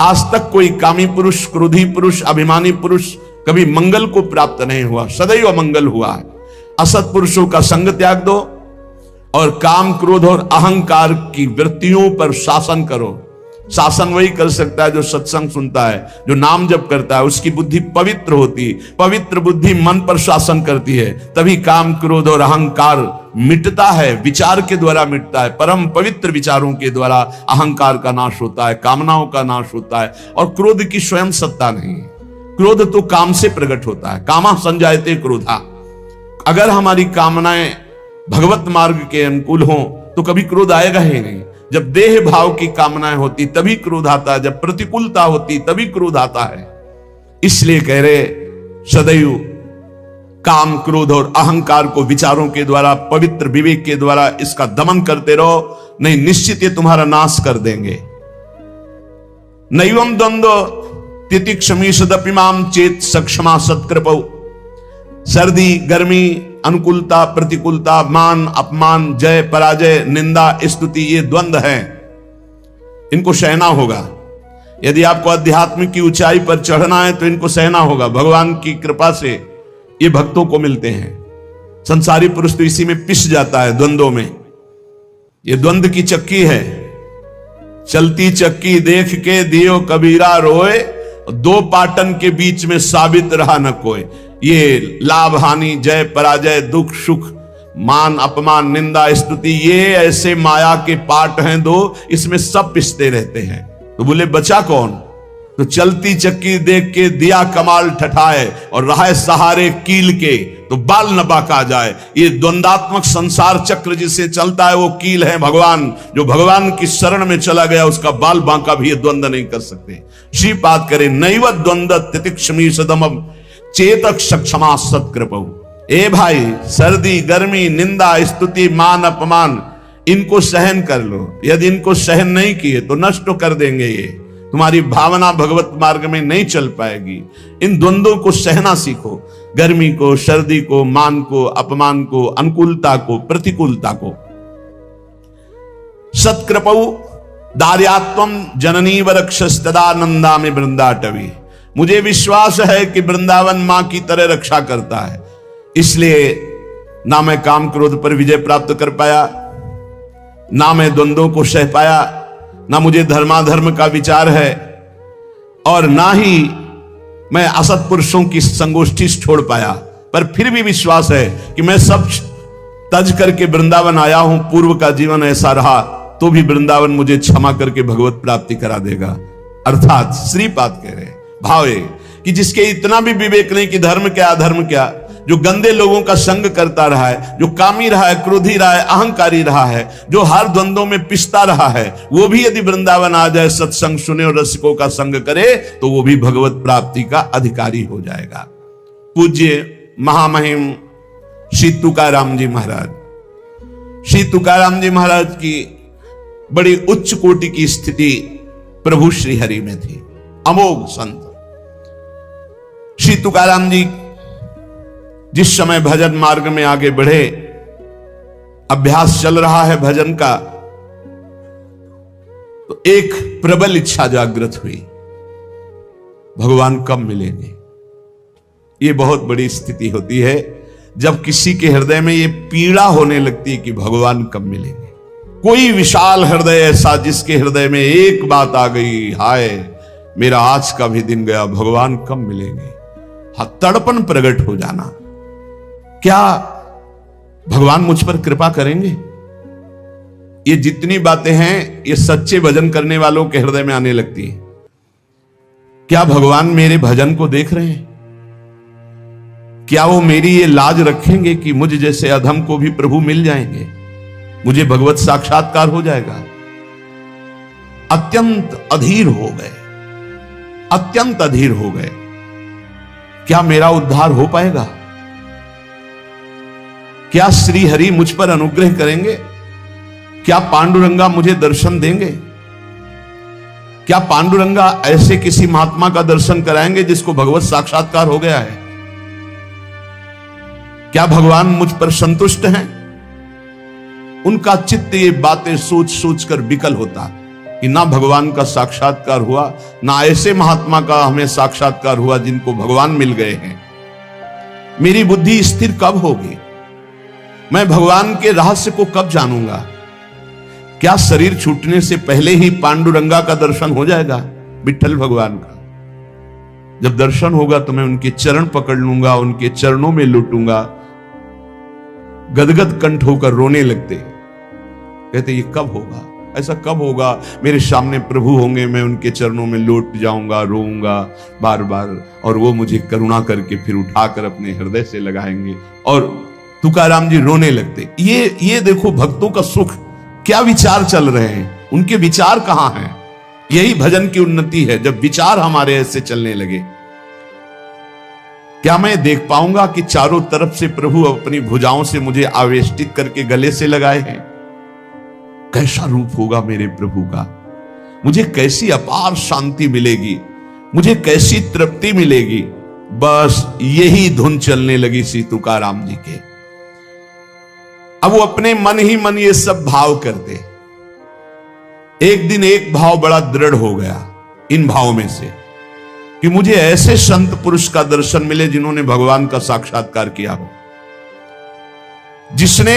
आज तक कोई कामी पुरुष, क्रोधी पुरुष, अभिमानी पुरुष कभी मंगल को प्राप्त नहीं हुआ, सदैव अमंगल हुआ है। असत पुरुषों का संग त्याग दो और काम, क्रोध और अहंकार की वृत्तियों पर शासन करो। शासन वही कर सकता है जो सत्संग सुनता है, जो नाम जप करता है, उसकी बुद्धि पवित्र होती है। पवित्र बुद्धि मन पर शासन करती है, तभी काम, क्रोध और अहंकार मिटता है, विचार के द्वारा मिटता है। परम पवित्र विचारों के द्वारा अहंकार का नाश होता है, कामनाओं का नाश होता है। और क्रोध की स्वयं सत्ता नहीं है, क्रोध तो काम से प्रकट होता है। कामा संजायते क्रोधा। अगर हमारी कामनाएं भगवत मार्ग के अनुकूल हों तो कभी क्रोध आएगा ही नहीं। जब देह भाव की कामनाएं होती तभी क्रोध आता है, जब प्रतिकूलता होती तभी क्रोध आता है। इसलिए कह रहे सदैव काम, क्रोध और अहंकार को विचारों के द्वारा, पवित्र विवेक के द्वारा इसका दमन करते रहो, नहीं निश्चित ये तुम्हारा नाश कर देंगे। नैवम द्वंद्व तितिक्षमी सदपिमाम चेत सक्षमा सत्कृपौ। सर्दी, गर्मी, अनुकूलता, प्रतिकूलता, मान, अपमान, जय, पराजय, निंदा, स्तुति, ये द्वंद्व हैं, इनको सहना होगा। यदि आपको अध्यात्म की ऊंचाई पर चढ़ना है तो इनको सहना होगा। भगवान की कृपा से ये भक्तों को मिलते हैं। संसारी पुरुष तो इसी में पिस जाता है, द्वंद्वों में। ये द्वंद्व की चक्की है, चलती चक्की देख के दियो कबीरा रोए, दो पाटन के बीच में साबित रहा न कोई। ये लाभ हानि, जय पराजय, दुख सुख, मान अपमान, निंदा स्तुति, ये ऐसे माया के पाठ हैं दो, इसमें सब पिसते रहते हैं। तो बोले बचा कौन? तो चलती चक्की देख के दिया कमाल ठठाए और रहा सहारे कील के तो बाल न बाका जाए। ये द्वंदात्मक संसार चक्र जिसे चलता है वो कील है भगवान। जो भगवान की शरण में चला गया उसका बाल बांका भी ये द्वंद्व नहीं कर सकते। श्रीपाद करे नैव द्वंद्व तितिक्षमी सदमम चेतक सक्षमा सत्कृपौ। ए भाई, सर्दी, गर्मी, निंदा, स्तुति, मान, अपमान, इनको सहन कर लो। यदि इनको सहन नहीं किए तो नष्ट कर देंगे। ये तुम्हारी भावना भगवत मार्ग में नहीं चल पाएगी। इन द्वंद्वों को सहना सीखो, गर्मी को, सर्दी को, मान को, अपमान को, अनुकूलता को, प्रतिकूलता को। सत्कृपौ दार्यात्वम जननी वरक्षस्तदानंदा में वृंदाटवी। मुझे विश्वास है कि वृंदावन मां की तरह रक्षा करता है, इसलिए ना मैं काम क्रोध पर विजय प्राप्त कर पाया, ना मैं द्वंद्वों को सह पाया, ना मुझे धर्माधर्म का विचार है, और ना ही मैं असत पुरुषों की संगोष्ठी छोड़ पाया। पर फिर भी विश्वास है कि मैं सब तज करके वृंदावन आया हूं। पूर्व का जीवन ऐसा रहा तो भी वृंदावन मुझे क्षमा करके भगवत प्राप्ति करा देगा। अर्थात श्रीपाद कह रहे भाव है कि जिसके इतना भी विवेक नहीं कि धर्म क्या अधर्म क्या, जो गंदे लोगों का संग करता रहा है, जो कामी रहा है, क्रोधी रहा है, अहंकारी रहा है, जो हर द्वंद्वों में पिसता रहा है, वो भी यदि वृंदावन आ जाए, सत्संग सुने और रसिकों का संग करे तो वो भी भगवत प्राप्ति का अधिकारी हो जाएगा। पूज्य महामहिम श्री तुकाराम जी महाराज, श्री तुकाराम जी महाराज की बड़ी उच्च कोटि की स्थिति प्रभु श्री हरि में थी। अमोघ संत श्री तुकाराम जी जिस समय भजन मार्ग में आगे बढ़े, अभ्यास चल रहा है भजन का, तो एक प्रबल इच्छा जागृत हुई, भगवान कब मिलेंगे। ये बहुत बड़ी स्थिति होती है जब किसी के हृदय में ये पीड़ा होने लगती है कि भगवान कब मिलेंगे। कोई विशाल हृदय ऐसा जिसके हृदय में एक बात आ गई, हाय मेरा आज का भी दिन गया, भगवान कब मिलेंगे। हाँ, तड़पन प्रकट हो जाना, क्या भगवान मुझ पर कृपा करेंगे। ये जितनी बातें हैं ये सच्चे भजन करने वालों के हृदय में आने लगती है। क्या भगवान मेरे भजन को देख रहे हैं? क्या वो मेरी ये लाज रखेंगे कि मुझ जैसे अधम को भी प्रभु मिल जाएंगे, मुझे भगवत साक्षात्कार हो जाएगा। अत्यंत अधीर हो गए, अत्यंत अधीर हो गए। क्या मेरा उद्धार हो पाएगा? क्या श्री हरि मुझ पर अनुग्रह करेंगे? क्या पांडुरंगा मुझे दर्शन देंगे? क्या पांडुरंगा ऐसे किसी महात्मा का दर्शन कराएंगे जिसको भगवत साक्षात्कार हो गया है? क्या भगवान मुझ पर संतुष्ट हैं? उनका चित्त ये बातें सोच सोच कर विकल होता कि ना भगवान का साक्षात्कार हुआ, ना ऐसे महात्मा का हमें साक्षात्कार हुआ जिनको भगवान मिल गए हैं। मेरी बुद्धि स्थिर कब होगी? मैं भगवान के रहस्य को कब जानूंगा? क्या शरीर छूटने से पहले ही पांडुरंगा का दर्शन हो जाएगा? विठ्ठल भगवान का जब दर्शन होगा तो मैं उनके चरण पकड़ लूंगा, उनके चरणों में लुटूंगा, गदगद कंठ होकर रोने लगते। कहते ये कब होगा? ऐसा कब होगा? मेरे सामने प्रभु होंगे, मैं उनके चरणों में लौट जाऊंगा, रोऊंगा बार बार, और वो मुझे करुणा करके फिर उठाकर अपने हृदय से लगाएंगे और तुकाराम जी रोने लगते। ये देखो भक्तों का सुख, क्या विचार चल रहे हैं, उनके विचार कहां हैं। यही भजन की उन्नति है, जब विचार हमारे ऐसे चलने लगे। क्या मैं देख पाऊंगा कि चारों तरफ से प्रभु अपनी भुजाओं से मुझे आवेष्टित करके गले से लगाए हैं? कैसा रूप होगा मेरे प्रभु का? मुझे कैसी अपार शांति मिलेगी, मुझे कैसी तृप्ति मिलेगी। बस यही धुन चलने लगी श्री तुकाराम जी के। अब वो अपने मन ही मन ये सब भाव करते। एक दिन एक भाव बड़ा दृढ़ हो गया इन भावों में से कि मुझे ऐसे संत पुरुष का दर्शन मिले जिन्होंने भगवान का साक्षात्कार किया हो, जिसने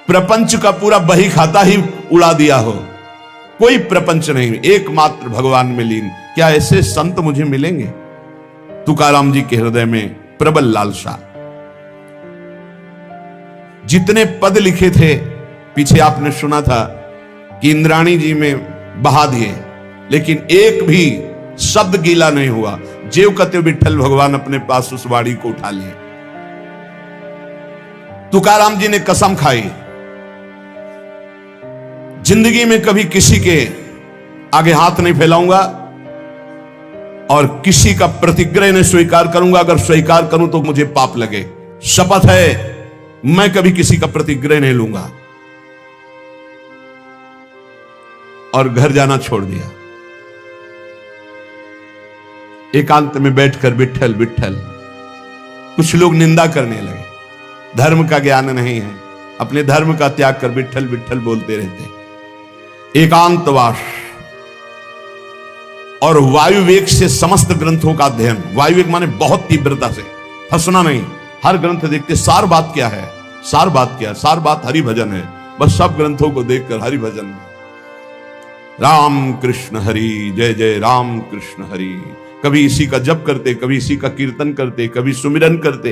प्रपंच का पूरा बही खाता ही उड़ा दिया हो, कोई प्रपंच नहीं, एकमात्र भगवान में लीन। क्या ऐसे संत मुझे मिलेंगे? तुकाराम जी के हृदय में प्रबल लालसा। जितने पद लिखे थे, पीछे आपने सुना था कि इंद्राणी जी में बहा दिए, लेकिन एक भी शब्द गीला नहीं हुआ। जेव कते विठ्ठल भगवान अपने पास उस वाणी को उठा लिए। तुकाराम जी ने कसम खाई, जिंदगी में कभी किसी के आगे हाथ नहीं फैलाऊंगा और किसी का प्रतिग्रह नहीं स्वीकार करूंगा। अगर स्वीकार करूं तो मुझे पाप लगे। शपथ है, मैं कभी किसी का प्रतिग्रह नहीं लूंगा। और घर जाना छोड़ दिया। एकांत में बैठकर विठ्ठल विठ्ठल। कुछ लोग निंदा करने लगे, धर्म का ज्ञान नहीं है, अपने धर्म का त्याग कर विठ्ठल विठ्ठल बोलते रहते। एकांतवास और वायुवेग से समस्त ग्रंथों का अध्ययन। वायुवेग माने बहुत तीव्रता से, फंसना नहीं। हर ग्रंथ देखते सार बात क्या है, सार बात क्या है, सार बात हरि भजन है। बस सब ग्रंथों को देखकर हरि भजन में राम कृष्ण हरि, जय जय राम कृष्ण हरि। कभी इसी का जप करते, कभी इसी का कीर्तन करते, कभी सुमिरन करते।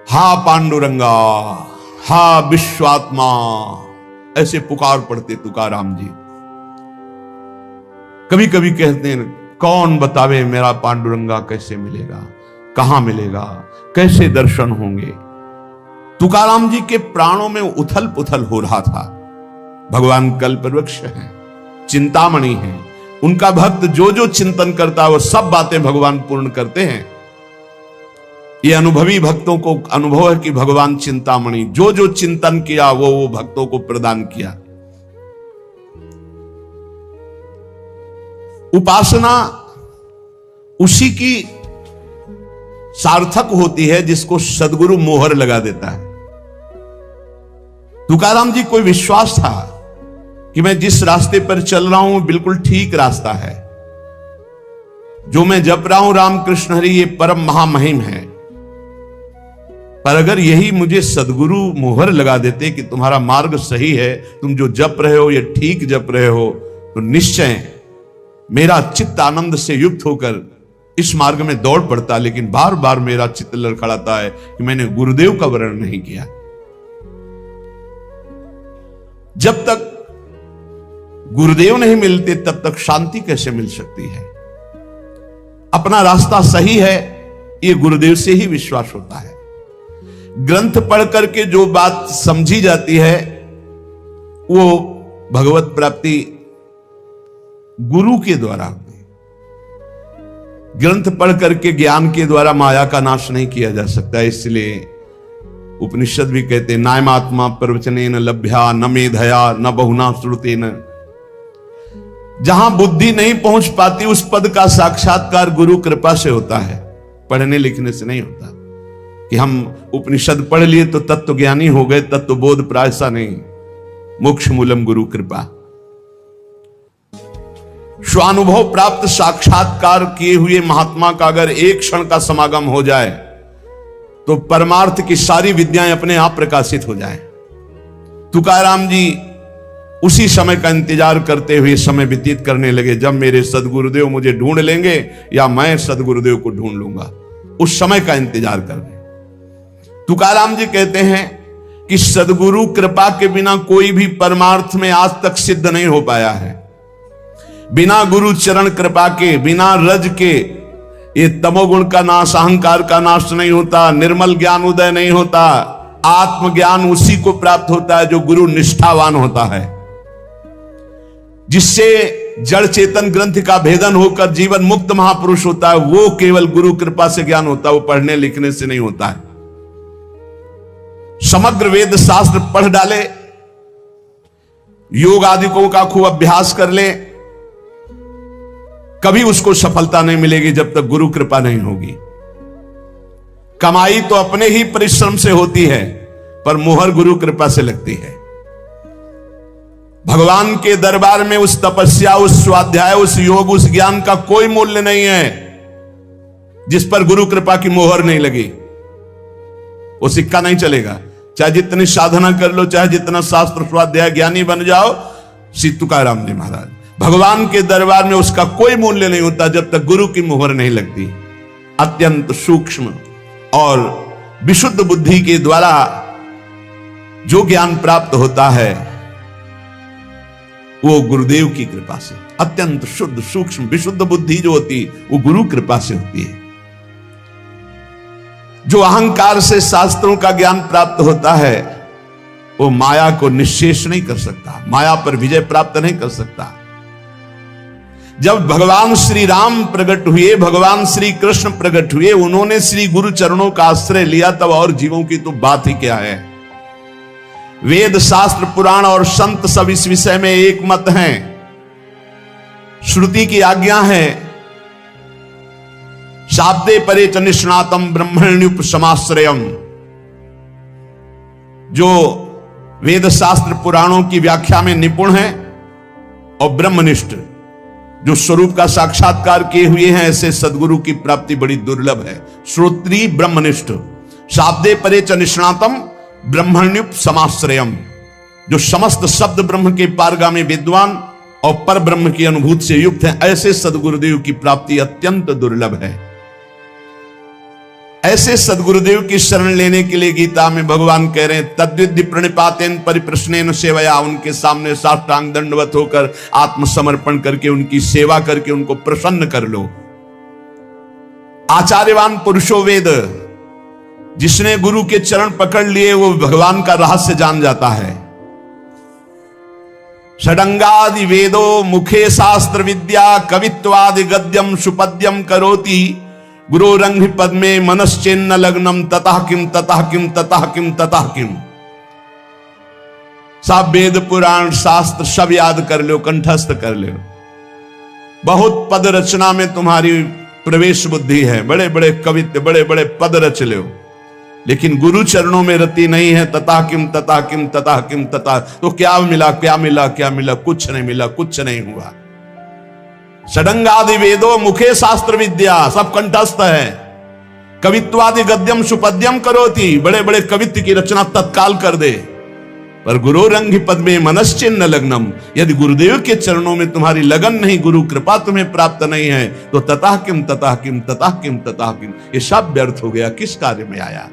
हा पांडुरंगा, हा विश्वात्मा, ऐसे पुकार पड़ते तुकाराम जी। कभी कभी कहते हैं, कौन बतावे मेरा पांडुरंगा कैसे मिलेगा, कहां मिलेगा, कैसे दर्शन होंगे। तुकाराम जी के प्राणों में उथल पुथल हो रहा था। भगवान कल्पवृक्ष हैं, चिंतामणि हैं। उनका भक्त जो जो चिंतन करता है वो सब बातें भगवान पूर्ण करते हैं। ये अनुभवी भक्तों को अनुभव है कि भगवान चिंतामणि जो जो चिंतन किया वो भक्तों को प्रदान किया। उपासना उसी की सार्थक होती है जिसको सदगुरु मोहर लगा देता है। तुकाराम जी कोई विश्वास था कि मैं जिस रास्ते पर चल रहा हूं बिल्कुल ठीक रास्ता है। जो मैं जप रहा हूं राम कृष्ण हरि, ये परम महामहिम है। पर अगर यही मुझे सदगुरु मोहर लगा देते कि तुम्हारा मार्ग सही है, तुम जो जप रहे हो ये ठीक जप रहे हो, तो निश्चय मेरा चित्त आनंद से युक्त होकर इस मार्ग में दौड़ पड़ता। लेकिन बार बार मेरा चित्त लड़खड़ाता है कि मैंने गुरुदेव का वर्ण नहीं किया। जब तक गुरुदेव नहीं मिलते तब तक शांति कैसे मिल सकती है। अपना रास्ता सही है ये गुरुदेव से ही विश्वास होता है। ग्रंथ पढ़ करके जो बात समझी जाती है वो भगवत प्राप्ति गुरु के द्वारा होती है। ग्रंथ पढ़ करके ज्ञान के द्वारा माया का नाश नहीं किया जा सकता। इसलिए उपनिषद भी कहते हैं, नायमात्मा प्रवचनेन लभ्या न मेधया न बहुना श्रुतेन। जहां बुद्धि नहीं पहुंच पाती उस पद का साक्षात्कार गुरु कृपा से होता है, पढ़ने लिखने से नहीं होता। कि हम उपनिषद पढ़ लिए तो तत्व ज्ञानी हो गए, तत्व बोध प्रायसा नहीं। मोक्ष मूलम गुरु कृपा। स्वानुभव प्राप्त साक्षात्कार किए हुए महात्मा का अगर एक क्षण का समागम हो जाए तो परमार्थ की सारी विद्याएं अपने आप प्रकाशित हो जाएं। तुकाराम जी उसी समय का इंतजार करते हुए समय व्यतीत करने लगे जब मेरे सदगुरुदेव मुझे ढूंढ लेंगे या मैं सदगुरुदेव को ढूंढ लूंगा। उस समय का इंतजार कर रहे। तुकाराम जी कहते हैं कि सदगुरु कृपा के बिना कोई भी परमार्थ में आज तक सिद्ध नहीं हो पाया है। बिना गुरु चरण कृपा के, बिना रज के ये तमोगुण का नाश, अहंकार का नाश नहीं होता, निर्मल ज्ञान उदय नहीं होता। आत्मज्ञान उसी को प्राप्त होता है जो गुरु निष्ठावान होता है, जिससे जड़ चेतन ग्रंथ का भेदन होकर जीवन मुक्त महापुरुष होता है। वो केवल गुरु कृपा से ज्ञान होता है, वो पढ़ने लिखने से नहीं होता है। समग्र वेद शास्त्र पढ़ डाले, योग आदिकों का खूब अभ्यास कर ले, कभी उसको सफलता नहीं मिलेगी जब तक गुरु कृपा नहीं होगी। कमाई तो अपने ही परिश्रम से होती है, पर मुहर गुरु कृपा से लगती है। भगवान के दरबार में उस तपस्या, उस स्वाध्याय, उस योग, उस ज्ञान का कोई मूल्य नहीं है जिस पर गुरु कृपा की मोहर नहीं लगी। वो सिक्का नहीं चलेगा। चाहे जितनी साधना कर लो, चाहे जितना शास्त्र स्वाध्याय ज्ञानी बन जाओ। श्री तुकाराम जी महाराज, भगवान के दरबार में उसका कोई मूल्य नहीं होता जब तक गुरु की मोहर नहीं लगती। अत्यंत सूक्ष्म और विशुद्ध बुद्धि के द्वारा जो ज्ञान प्राप्त होता है वो गुरुदेव की कृपा से, अत्यंत शुद्ध सूक्ष्म विशुद्ध बुद्धि जो होती वो गुरु कृपा से होती है। जो अहंकार से शास्त्रों का ज्ञान प्राप्त होता है वो माया को निश्शेष नहीं कर सकता, माया पर विजय प्राप्त नहीं कर सकता। जब भगवान श्री राम प्रकट हुए, भगवान श्री कृष्ण प्रकट हुए, उन्होंने श्री गुरु चरणों का आश्रय लिया, तब और जीवों की तो बात ही क्या है। वेद शास्त्र पुराण और संत सब इस विषय में एक मत हैं। श्रुति की आज्ञा है, शाब्दे परे च निष्णातम ब्रह्मण्युपसमाश्रयम। जो वेद शास्त्र पुराणों की व्याख्या में निपुण है और ब्रह्मनिष्ठ, जो स्वरूप का साक्षात्कार किए हुए हैं, ऐसे सदगुरु की प्राप्ति बड़ी दुर्लभ है। श्रोत्री ब्रह्मनिष्ठ, शाब्दे परे च निष्णातम ब्रह्मण्युपसमाश्रयम, जो समस्त शब्द ब्रह्म के पारगामी विद्वान और पर ब्रह्म की अनुभूति से युक्त हैं, ऐसे सदगुरुदेव की प्राप्ति अत्यंत दुर्लभ है। ऐसे सदगुरुदेव की शरण लेने के लिए गीता में भगवान कह रहे हैं, तद्विद्धि प्रणिपातेन परिप्रश्नेन सेवया, उनके सामने साष्टांग दंडवत होकर आत्मसमर्पण करके उनकी सेवा करके उनको प्रसन्न कर लो। आचार्यवान पुरुषो वेद, जिसने गुरु के चरण पकड़ लिए वो भगवान का रहस्य जान जाता है। षडंगादि वेदो मुखे शास्त्र विद्या कवित्वादि गद्यम सुपद्यम करोति गुरोरंघ्रि पद्मे मनश्चेन्न लग्नम ततः किम ततः किम ततः किम ततः किम। सब वेद पुराण शास्त्र सब याद कर लो, कंठस्थ कर लो। बहुत पद रचना में तुम्हारी प्रवेश बुद्धि है, बड़े बड़े कवित्व, बड़े बड़े पद रच लो, लेकिन गुरु चरणों में रति नहीं है। तथा किम तथा किम तथा किम तथा, तो क्या मिला क्या मिला क्या मिला, कुछ नहीं मिला, कुछ नहीं हुआ। षडंगादि वेदो मुखे शास्त्र विद्या, सब कंठस्थ है। कवित्वादि गद्यम सुपद्यम करोति, बड़े बड़े कवित्व की रचना तत्काल कर दे, पर गुरोरंघ्रि पद्मे मनश्चिन्न लग्नम, यदि गुरुदेव के चरणों में तुम्हारी लगन नहीं, गुरु कृपा तुम्हें प्राप्त नहीं है, तो ततः किम ततः किम ततः किम ततः किम, ये सब व्यर्थ हो गया, किस कार्य में आया।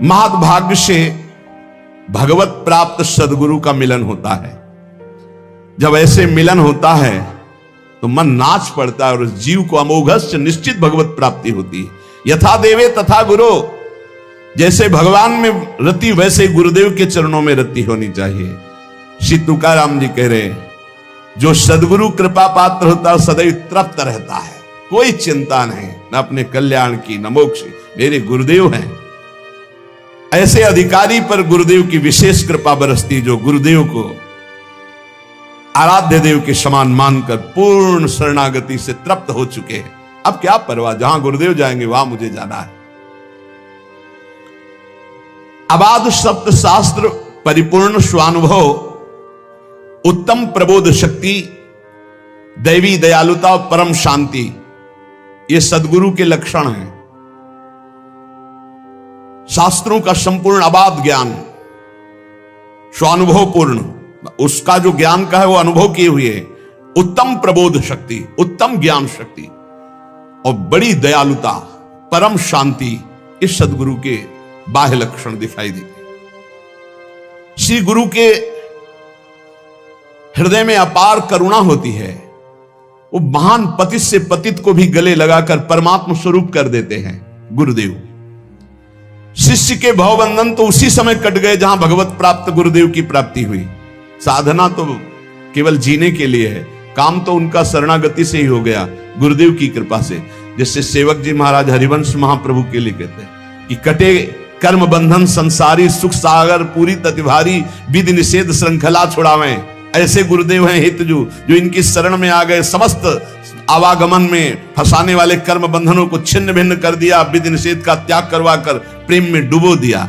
महद्भाग्य से भगवत प्राप्त सदगुरु का मिलन होता है। जब ऐसे मिलन होता है तो मन नाच पड़ता है और जीव को अमोघस्य निश्चित भगवत प्राप्ति होती है। यथा देवे तथा गुरु, जैसे भगवान में रति वैसे गुरुदेव के चरणों में रति होनी चाहिए। श्री तुकाराम जी कह रहे हैं, जो सदगुरु कृपा पात्र होता है सदैव तृप्त रहता है, कोई चिंता नहीं, न अपने कल्याण की न मोक्ष, मेरे गुरुदेव हैं। ऐसे अधिकारी पर गुरुदेव की विशेष कृपा बरसती, जो गुरुदेव को आराध्य देव के समान मानकर पूर्ण शरणागति से तृप्त हो चुके हैं। अब क्या परवाह, जहां गुरुदेव जाएंगे वहां मुझे जाना है। अबाध सप्त शास्त्र परिपूर्ण स्वानुभव, उत्तम प्रबोध शक्ति, दैवी दयालुता और परम शांति, ये सदगुरु के लक्षण हैं। शास्त्रों का संपूर्ण अबाध ज्ञान, स्वानुभव पूर्ण, उसका जो ज्ञान का है वो अनुभव किए हुए, उत्तम प्रबोध शक्ति, उत्तम ज्ञान शक्ति और बड़ी दयालुता, परम शांति, इस सदगुरु के बाह्य लक्षण दिखाई देते। श्री गुरु के हृदय में अपार करुणा होती है। वो महान पतित से पतित को भी गले लगाकर परमात्मा स्वरूप कर देते हैं गुरुदेव। शिष्य के भवबंधन तो उसी समय कट गए जहां भगवत प्राप्त गुरुदेव की प्राप्ति हुई। साधना तो केवल जीने के लिए है, काम तो उनका शरणागति से ही हो गया, गुरुदेव की कृपा से। जिससे सेवक जी महाराज हरिवंश महाप्रभु के लिए कहते हैं कि कटे कर्म बंधन संसारी, सुख सागर पूरी ततिभारी, विधि निषेध श्रृंखला छुड़ावें। ऐसे गुरुदेव हैं हितजू, जो इनकी शरण में आ गए, समस्त आवागमन में फंसाने वाले कर्म बंधनों को छिन्न भिन्न कर दिया, विधि निषेध का त्याग करवाकर प्रेम में डुबो दिया।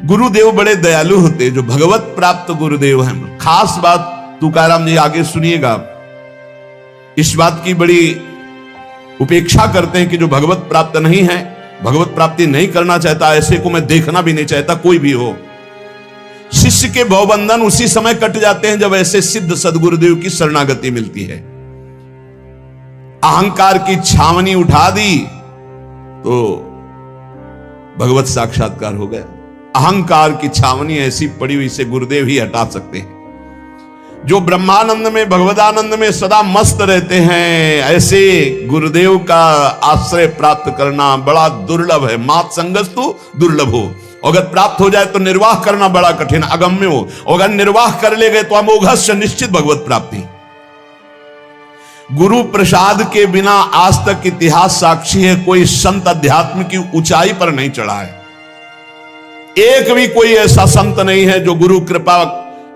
गुरुदेव बड़े दयालु होते, जो भगवत प्राप्त गुरुदेव हैं। खास बात तुकाराम जी आगे सुनिएगा, इस बात की बड़ी उपेक्षा करते हैं कि जो भगवत प्राप्त नहीं है, भगवत प्राप्ति नहीं करना चाहता, ऐसे को मैं देखना भी नहीं चाहता, कोई भी हो। शिष्य के भवबंधन उसी समय कट जाते हैं जब ऐसे सिद्ध सदगुरुदेव की शरणागति मिलती है। अहंकार की छावनी उठा दी तो भगवत साक्षात्कार हो गया। अहंकार की छावनी ऐसी पड़ी हुई से गुरुदेव ही हटा सकते हैं। जो ब्रह्मानंद में, भगवदानंद में सदा मस्त रहते हैं, ऐसे गुरुदेव का आश्रय प्राप्त करना बड़ा दुर्लभ है। मात संगस्तु दुर्लभ हो, अगर प्राप्त हो जाए तो निर्वाह करना बड़ा कठिन, अगम्य हो। अगर निर्वाह कर ले गए तो अमोघस्य निश्चित भगवत प्राप्ति। गुरु प्रसाद के बिना आज तक इतिहास साक्षी है, कोई संत अध्यात्म की ऊंचाई पर नहीं चढ़ा है। एक भी कोई ऐसा संत नहीं है जो गुरु कृपा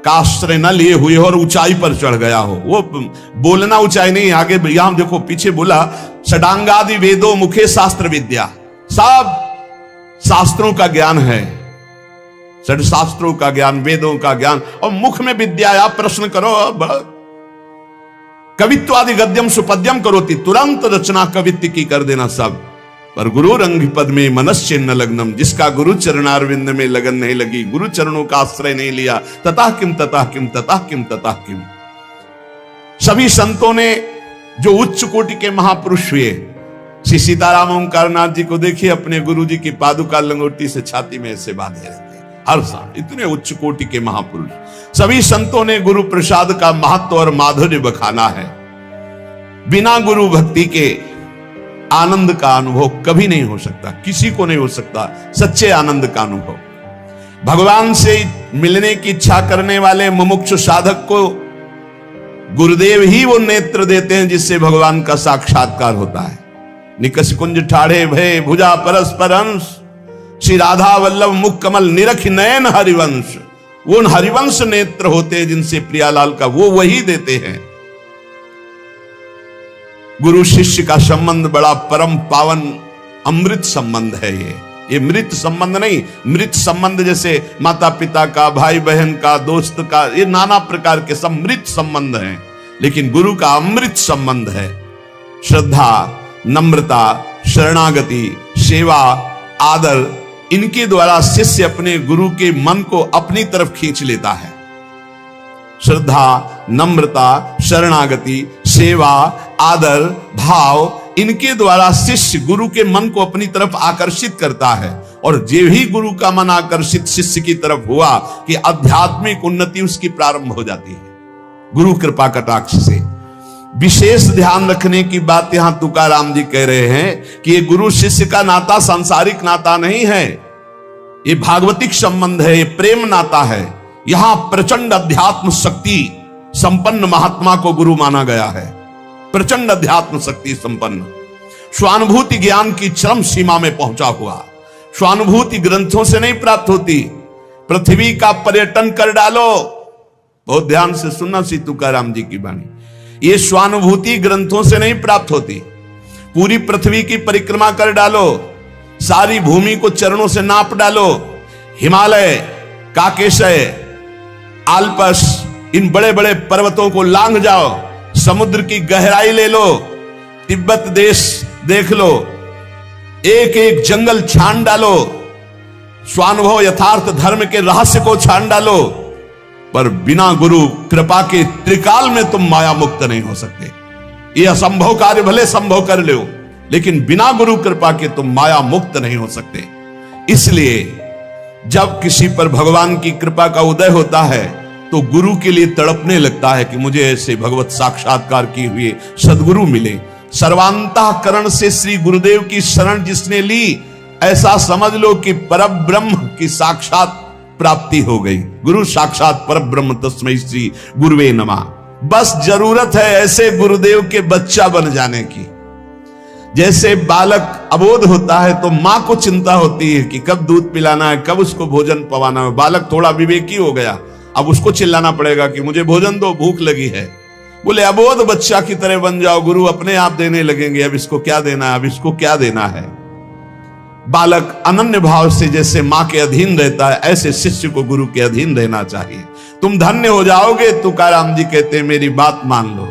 का आश्रय न लिए हुए हो और ऊंचाई पर चढ़ गया हो। वो बोलना ऊंचाई नहीं, आगे यहां देखो पीछे बोला षडांगादि वेदों मुखे शास्त्र विद्या, सब शास्त्रों का ज्ञान है, षड शास्त्रों का ज्ञान, वेदों का ज्ञान, और मुख में विद्या। आप प्रश्न करो, कवित्वादि गद्यम सुपद्यम करोति, तुरंत रचना कवित्व की कर देना सब। पर गुरु रंग पद में मनश्चिन्न लग्नम, जिसका गुरु चरणारविंद में लगन नहीं लगी, गुरु चरणों का आश्रय नहीं लिया, तथा किम तथा किम तथा किम तथा किम। सभी संतों ने जो उच्च कोटि के महापुरुष हुए, श्री सीताराम ओंकारनाथ जी को देखिए, अपने गुरु जी की पादुका लंगोटी से छाती में ऐसे बांधे रहते हैं हर साल, इतने उच्च कोटि के महापुरुष। सभी संतों ने गुरु प्रसाद का महत्व और माधुर्य बखाना है। बिना गुरु भक्ति के आनंद का अनुभव कभी नहीं हो सकता, किसी को नहीं हो सकता सच्चे आनंद का अनुभव। भगवान से मिलने की इच्छा करने वाले मुमुक्षु साधक को गुरुदेव ही वो नेत्र देते हैं जिससे भगवान का साक्षात्कार होता है। निकष कुंज ठाढ़े भय भुजा परस्पर अंश, श्री राधा वल्लभ मुख कमल निरख नयन हरिवंश। वो हरिवंश नेत्र होते हैं जिनसे प्रियालाल का वो वही देते हैं। गुरु शिष्य का संबंध बड़ा परम पावन अमृत संबंध है। ये मृत संबंध नहीं, मृत संबंध जैसे माता पिता का, भाई बहन का, दोस्त का, ये नाना प्रकार के सब मृत संबंध हैं, लेकिन गुरु का अमृत संबंध है। श्रद्धा, नम्रता, शरणागति, सेवा, आदर, इनके द्वारा शिष्य अपने गुरु के मन को अपनी तरफ खींच लेता है। श्रद्धा, नम्रता, शरणागति, सेवा, आदर, भाव, इनके द्वारा शिष्य गुरु के मन को अपनी तरफ आकर्षित करता है। और जो ही गुरु का मन आकर्षित शिष्य की तरफ हुआ कि आध्यात्मिक उन्नति उसकी प्रारंभ हो जाती है गुरु कृपा कटाक्ष से। विशेष ध्यान रखने की बात यहां तुकाराम जी कह रहे हैं कि ये गुरु शिष्य का नाता सांसारिक नाता नहीं है, ये भागवतिक संबंध है, ये प्रेम नाता है। यहां प्रचंड अध्यात्म शक्ति संपन्न महात्मा को गुरु माना गया है, प्रचंड अध्यात्म शक्ति संपन्न, स्वानुभूति ज्ञान की चरम सीमा में पहुंचा हुआ। स्वानुभूति ग्रंथों से नहीं प्राप्त होती, पृथ्वी का पर्यटन कर डालो, बहुत ध्यान से सुनना श्री तुकाराम जी की वाणी। ये स्वानुभूति ग्रंथों से नहीं प्राप्त होती। पूरी पृथ्वी की परिक्रमा कर डालो, सारी भूमि को चरणों से नाप डालो, हिमालय, काकेशय, आल्पस, इन बड़े बड़े पर्वतों को लांघ जाओ, समुद्र की गहराई ले लो, तिब्बत देश देख लो, एक एक जंगल छान डालो, स्वानुभव यथार्थ धर्म के रहस्य को छान डालो, पर बिना गुरु कृपा के त्रिकाल में तुम माया मुक्त नहीं हो सकते। ये असंभव कार्य भले संभव कर लो, लेकिन बिना गुरु कृपा के तुम माया मुक्त नहीं हो सकते। इसलिए जब किसी पर भगवान की कृपा का उदय होता है तो गुरु के लिए तड़पने लगता है कि मुझे ऐसे भगवत साक्षात्कार किए हुए सदगुरु मिले। सर्वांतःकरण से श्री गुरुदेव की शरण जिसने ली, ऐसा समझ लो कि परब्रह्म की साक्षात प्राप्ति हो गई। गुरु साक्षात परब्रह्म तस्मै श्री गुरुवे नमः। बस जरूरत है ऐसे गुरुदेव के बच्चा बन जाने की। जैसे बालक अबोध होता है तो मां को चिंता होती है कि कब दूध पिलाना है, कब उसको भोजन पवाना है। बालक थोड़ा विवेकी हो गया, अब उसको चिल्लाना पड़ेगा कि मुझे भोजन दो, भूख लगी है। बोले अबोध बच्चा की तरह बन जाओ, गुरु अपने आप देने लगेंगे, अब इसको क्या देना है, अब इसको क्या देना है। बालक अनन्य भाव से जैसे मां के अधीन रहता है, ऐसे शिष्य को गुरु के अधीन रहना चाहिए। तुम धन्य हो जाओगे। तुकाराम जी कहते हैं मेरी बात मान लो।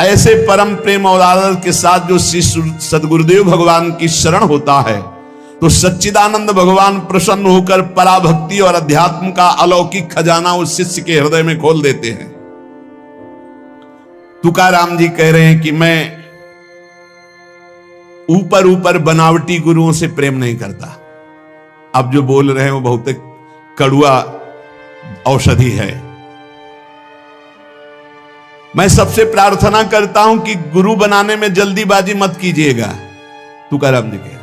ऐसे परम प्रेम और आदर के साथ जो श्री सदगुरुदेव भगवान की शरण होता है तो सच्चिदानंद भगवान प्रसन्न होकर पराभक्ति और अध्यात्म का अलौकिक खजाना उस शिष्य के हृदय में खोल देते हैं। तुकाराम जी कह रहे हैं कि मैं ऊपर ऊपर बनावटी गुरुओं से प्रेम नहीं करता। अब जो बोल रहे हैं वो बहुत कड़ुआ औषधि है। मैं सबसे प्रार्थना करता हूं कि गुरु बनाने में जल्दीबाजी मत कीजिएगा। तुकाराम जी कह रहे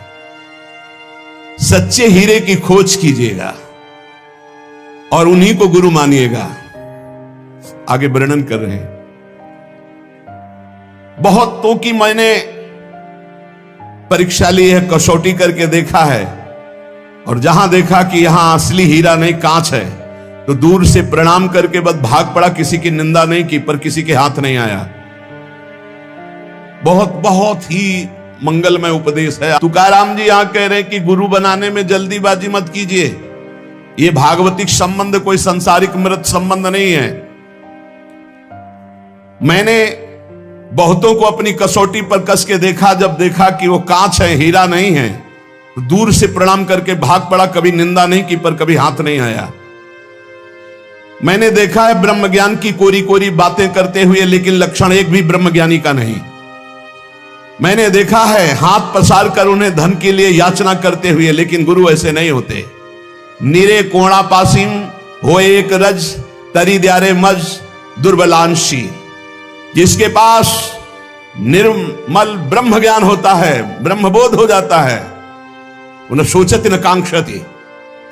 सच्चे हीरे की खोज कीजिएगा और उन्हीं को गुरु मानिएगा। आगे वर्णन कर रहे हैं। बहुतों की मैंने परीक्षा ली है, कसौटी करके देखा है, और जहां देखा कि यहां असली हीरा नहीं कांच है तो दूर से प्रणाम करके बस भाग पड़ा। किसी की निंदा नहीं की, पर किसी के हाथ नहीं आया। बहुत बहुत ही मंगलमय उपदेश है। तुकाराम जी यहां कह रहे हैं कि गुरु बनाने में जल्दीबाजी मत कीजिए। ये भागवतिक संबंध कोई संसारिक मृत संबंध नहीं है। मैंने बहुतों को अपनी कसौटी पर कस के देखा, जब देखा कि वो कांच है, हीरा नहीं है, तो दूर से प्रणाम करके भाग पड़ा। कभी निंदा नहीं की, पर कभी हाथ नहीं आया। मैंने देखा है ब्रह्म ज्ञान की कोरी कोरी बातें करते हुए, लेकिन लक्षण एक भी ब्रह्म ज्ञानी का नहीं। मैंने देखा है हाथ पसार कर उन्हें धन के लिए याचना करते हुए, लेकिन गुरु ऐसे नहीं होते। निरे कोणा पासिम हो एक रज तरी द्यारे मज दुर्बलांशी। जिसके पास निर्मल ब्रह्म ज्ञान होता है, ब्रह्मबोध हो जाता है, उन्हें सोचती न कांक्षती,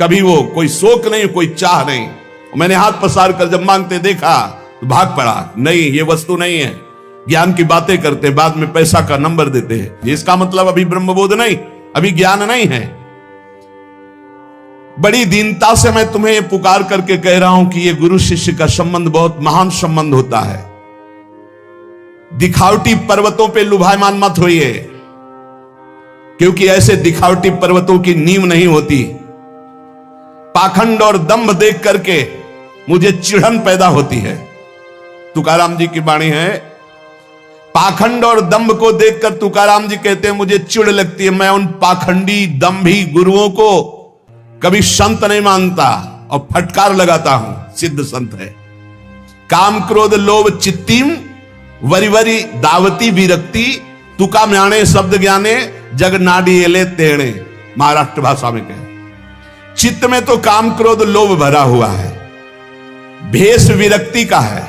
कभी वो कोई शोक नहीं, कोई चाह नहीं। मैंने हाथ पसार कर जब मांगते देखा तो भाग पड़ा। नहीं, ये वस्तु नहीं है। ज्ञान की बातें करते, बाद में पैसा का नंबर देते हैं। इसका मतलब अभी ब्रह्मबोध नहीं, अभी ज्ञान नहीं है। बड़ी दीनता से मैं तुम्हें पुकार करके कह रहा हूं कि ये गुरु शिष्य का संबंध बहुत महान संबंध होता है। दिखावटी पर्वतों पे लुभायमान मत होइए, क्योंकि ऐसे दिखावटी पर्वतों की नींव नहीं होती। पाखंड और दंभ देख करके मुझे चिढ़न पैदा होती है। तुकाराम जी की वाणी है, पाखंड और दंभ को देखकर तुकाराम जी कहते हैं मुझे चिढ़ लगती है। मैं उन पाखंडी दंभी गुरुओं को कभी संत नहीं मानता और फटकार लगाता हूं। सिद्ध संत है। काम क्रोध लोभ चित्तीम वरिवरी दावती विरक्ति तुका म्याणे शब्द ज्ञाने जग नाडी एले तेणे। महाराष्ट्र भाषा में कहे चित्त में तो काम क्रोध लोभ भरा हुआ है, भेष विरक्ति का है,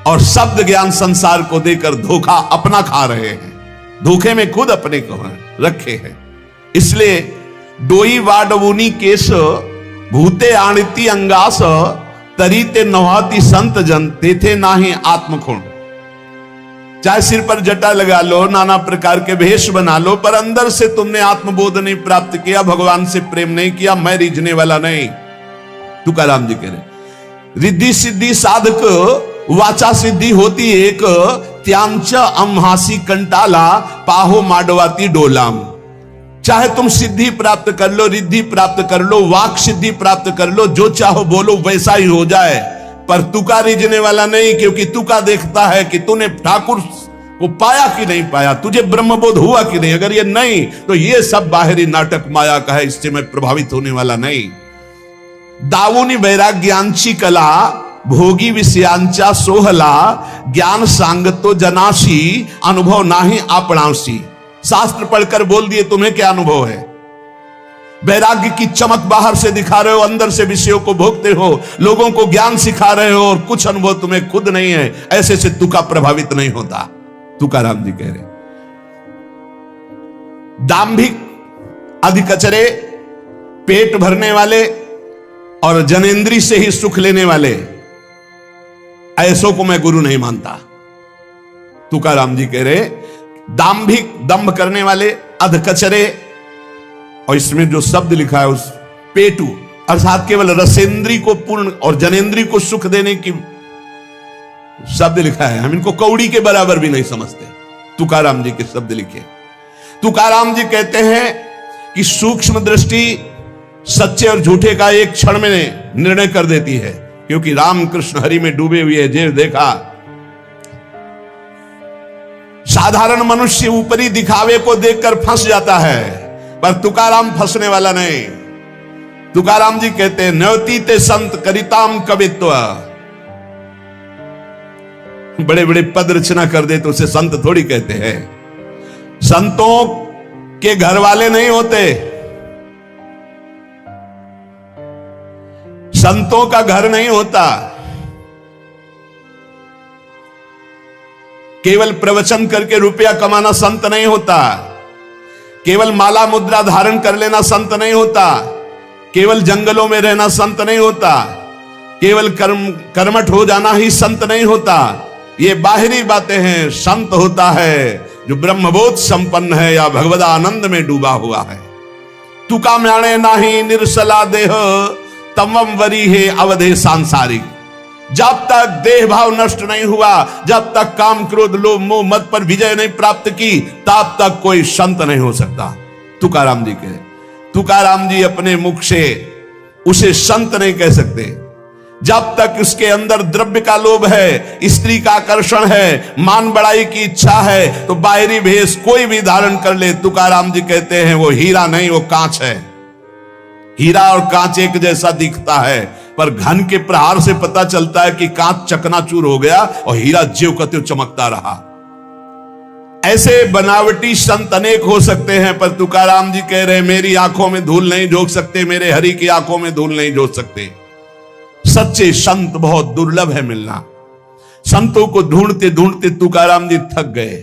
और शब्द ज्ञान संसार को देकर धोखा अपना खा रहे हैं। धोखे में खुद अपने को रखे हैं। इसलिए डोई वाडवुनी केश भूते आणिति अंगास तरीते नवाति संत जन तेथे नाही आत्मखुण। चाहे सिर पर जटा लगा लो, नाना प्रकार के भेष बना लो, पर अंदर से तुमने आत्मबोध नहीं प्राप्त किया, भगवान से प्रेम नहीं किया, मैं रिझने वाला नहीं। तुकाराम जी कह रहे रिद्धि सिद्धि साधक वाचा सिद्धि होती एक, त्यांच अमहासी कंटाला पाहो माडवाती डोलाम। चाहे तुम सिद्धि प्राप्त कर लो, रिद्धि प्राप्त कर लो, वाक सिद्धि प्राप्त कर लो, जो चाहो बोलो वैसा ही हो जाए, पर तुका रीझने वाला नहीं, क्योंकि तुका देखता है कि तूने ठाकुर को पाया कि नहीं पाया, तुझे ब्रह्मबोध हुआ कि नहीं। अगर ये नहीं तो ये सब बाहरी नाटक माया का है, इससे मैं प्रभावित होने वाला नहीं। दावुनी वैराग्यांची कला भोगी विषयांचा सोहला, ज्ञान सांगतो जनासी अनुभव नाही आपणासी। शास्त्र पढ़कर बोल दिए तुम्हें क्या अनुभव है? वैराग्य की चमक बाहर से दिखा रहे हो, अंदर से विषयों को भोगते हो, लोगों को ज्ञान सिखा रहे हो और कुछ अनुभव तुम्हें खुद नहीं है। ऐसे से तुका प्रभावित नहीं होता। तुकाराम जी कह रहे दाम्भिक, अधिकचरे, पेट भरने वाले और जनेंद्री से ही सुख लेने वाले, ऐसों को मैं गुरु नहीं मानता। तुकाराम जी कह रहे दाम्भिक, दंभ करने वाले, अधकचरे, और इसमें जो शब्द लिखा है उस पेटू अर्थात केवल रसेंद्री को पूर्ण और जनेंद्री को सुख देने की शब्द लिखा है, हम इनको कौड़ी के बराबर भी नहीं समझते। तुकाराम जी के शब्द लिखे। तुकाराम जी कहते हैं कि सूक्ष्म दृष्टि सच्चे और झूठे का एक क्षण में निर्णय कर देती है, क्योंकि रामकृष्ण हरि में डूबे हुए जेव देखा। साधारण मनुष्य ऊपरी दिखावे को देखकर फंस जाता है, पर तुकाराम फंसने वाला नहीं। तुकाराम जी कहते हैं न्योती ते संत करिताम कवित्व। बड़े बड़े पद रचना कर दे तो उसे संत थोड़ी कहते हैं। संतों के घर वाले नहीं होते, संतों का घर नहीं होता। केवल प्रवचन करके रुपया कमाना संत नहीं होता, केवल माला मुद्रा धारण कर लेना संत नहीं होता, केवल जंगलों में रहना संत नहीं होता, केवल कर्मठ हो जाना ही संत नहीं होता। ये बाहरी बातें हैं। संत होता है जो ब्रह्मबोध संपन्न है या भगवदा आनंद में डूबा हुआ है। तुका म्याणे नाही निर्सला देह तमम वरी है अवधे सांसारिक। जब तक देह भाव नष्ट नहीं हुआ, जब तक काम क्रोध लोभ मोह मद पर विजय नहीं प्राप्त की, तब तक कोई संत नहीं हो सकता। तुकाराम जी के तुकाराम जी अपने मुख से उसे संत नहीं कह सकते। जब तक उसके अंदर द्रव्य का लोभ है, स्त्री का आकर्षण है, मान बढ़ाई की इच्छा है, तो बाहरी भेष कोई भी धारण कर ले, तुकाराम जी कहते हैं वो हीरा नहीं, वो कांच है। हीरा और कांच एक जैसा दिखता है, पर घन के प्रहार से पता चलता है कि कांच चकनाचूर हो गया और हीरा ज्यों का त्यों चमकता रहा। ऐसे बनावटी संत अनेक हो सकते हैं, पर तुकाराम जी कह रहे मेरी आंखों में धूल नहीं झोंक सकते, मेरे हरि की आंखों में धूल नहीं झोंक सकते। सच्चे संत बहुत दुर्लभ है मिलना। संतों को ढूंढते ढूंढते तुकाराम जी थक गए,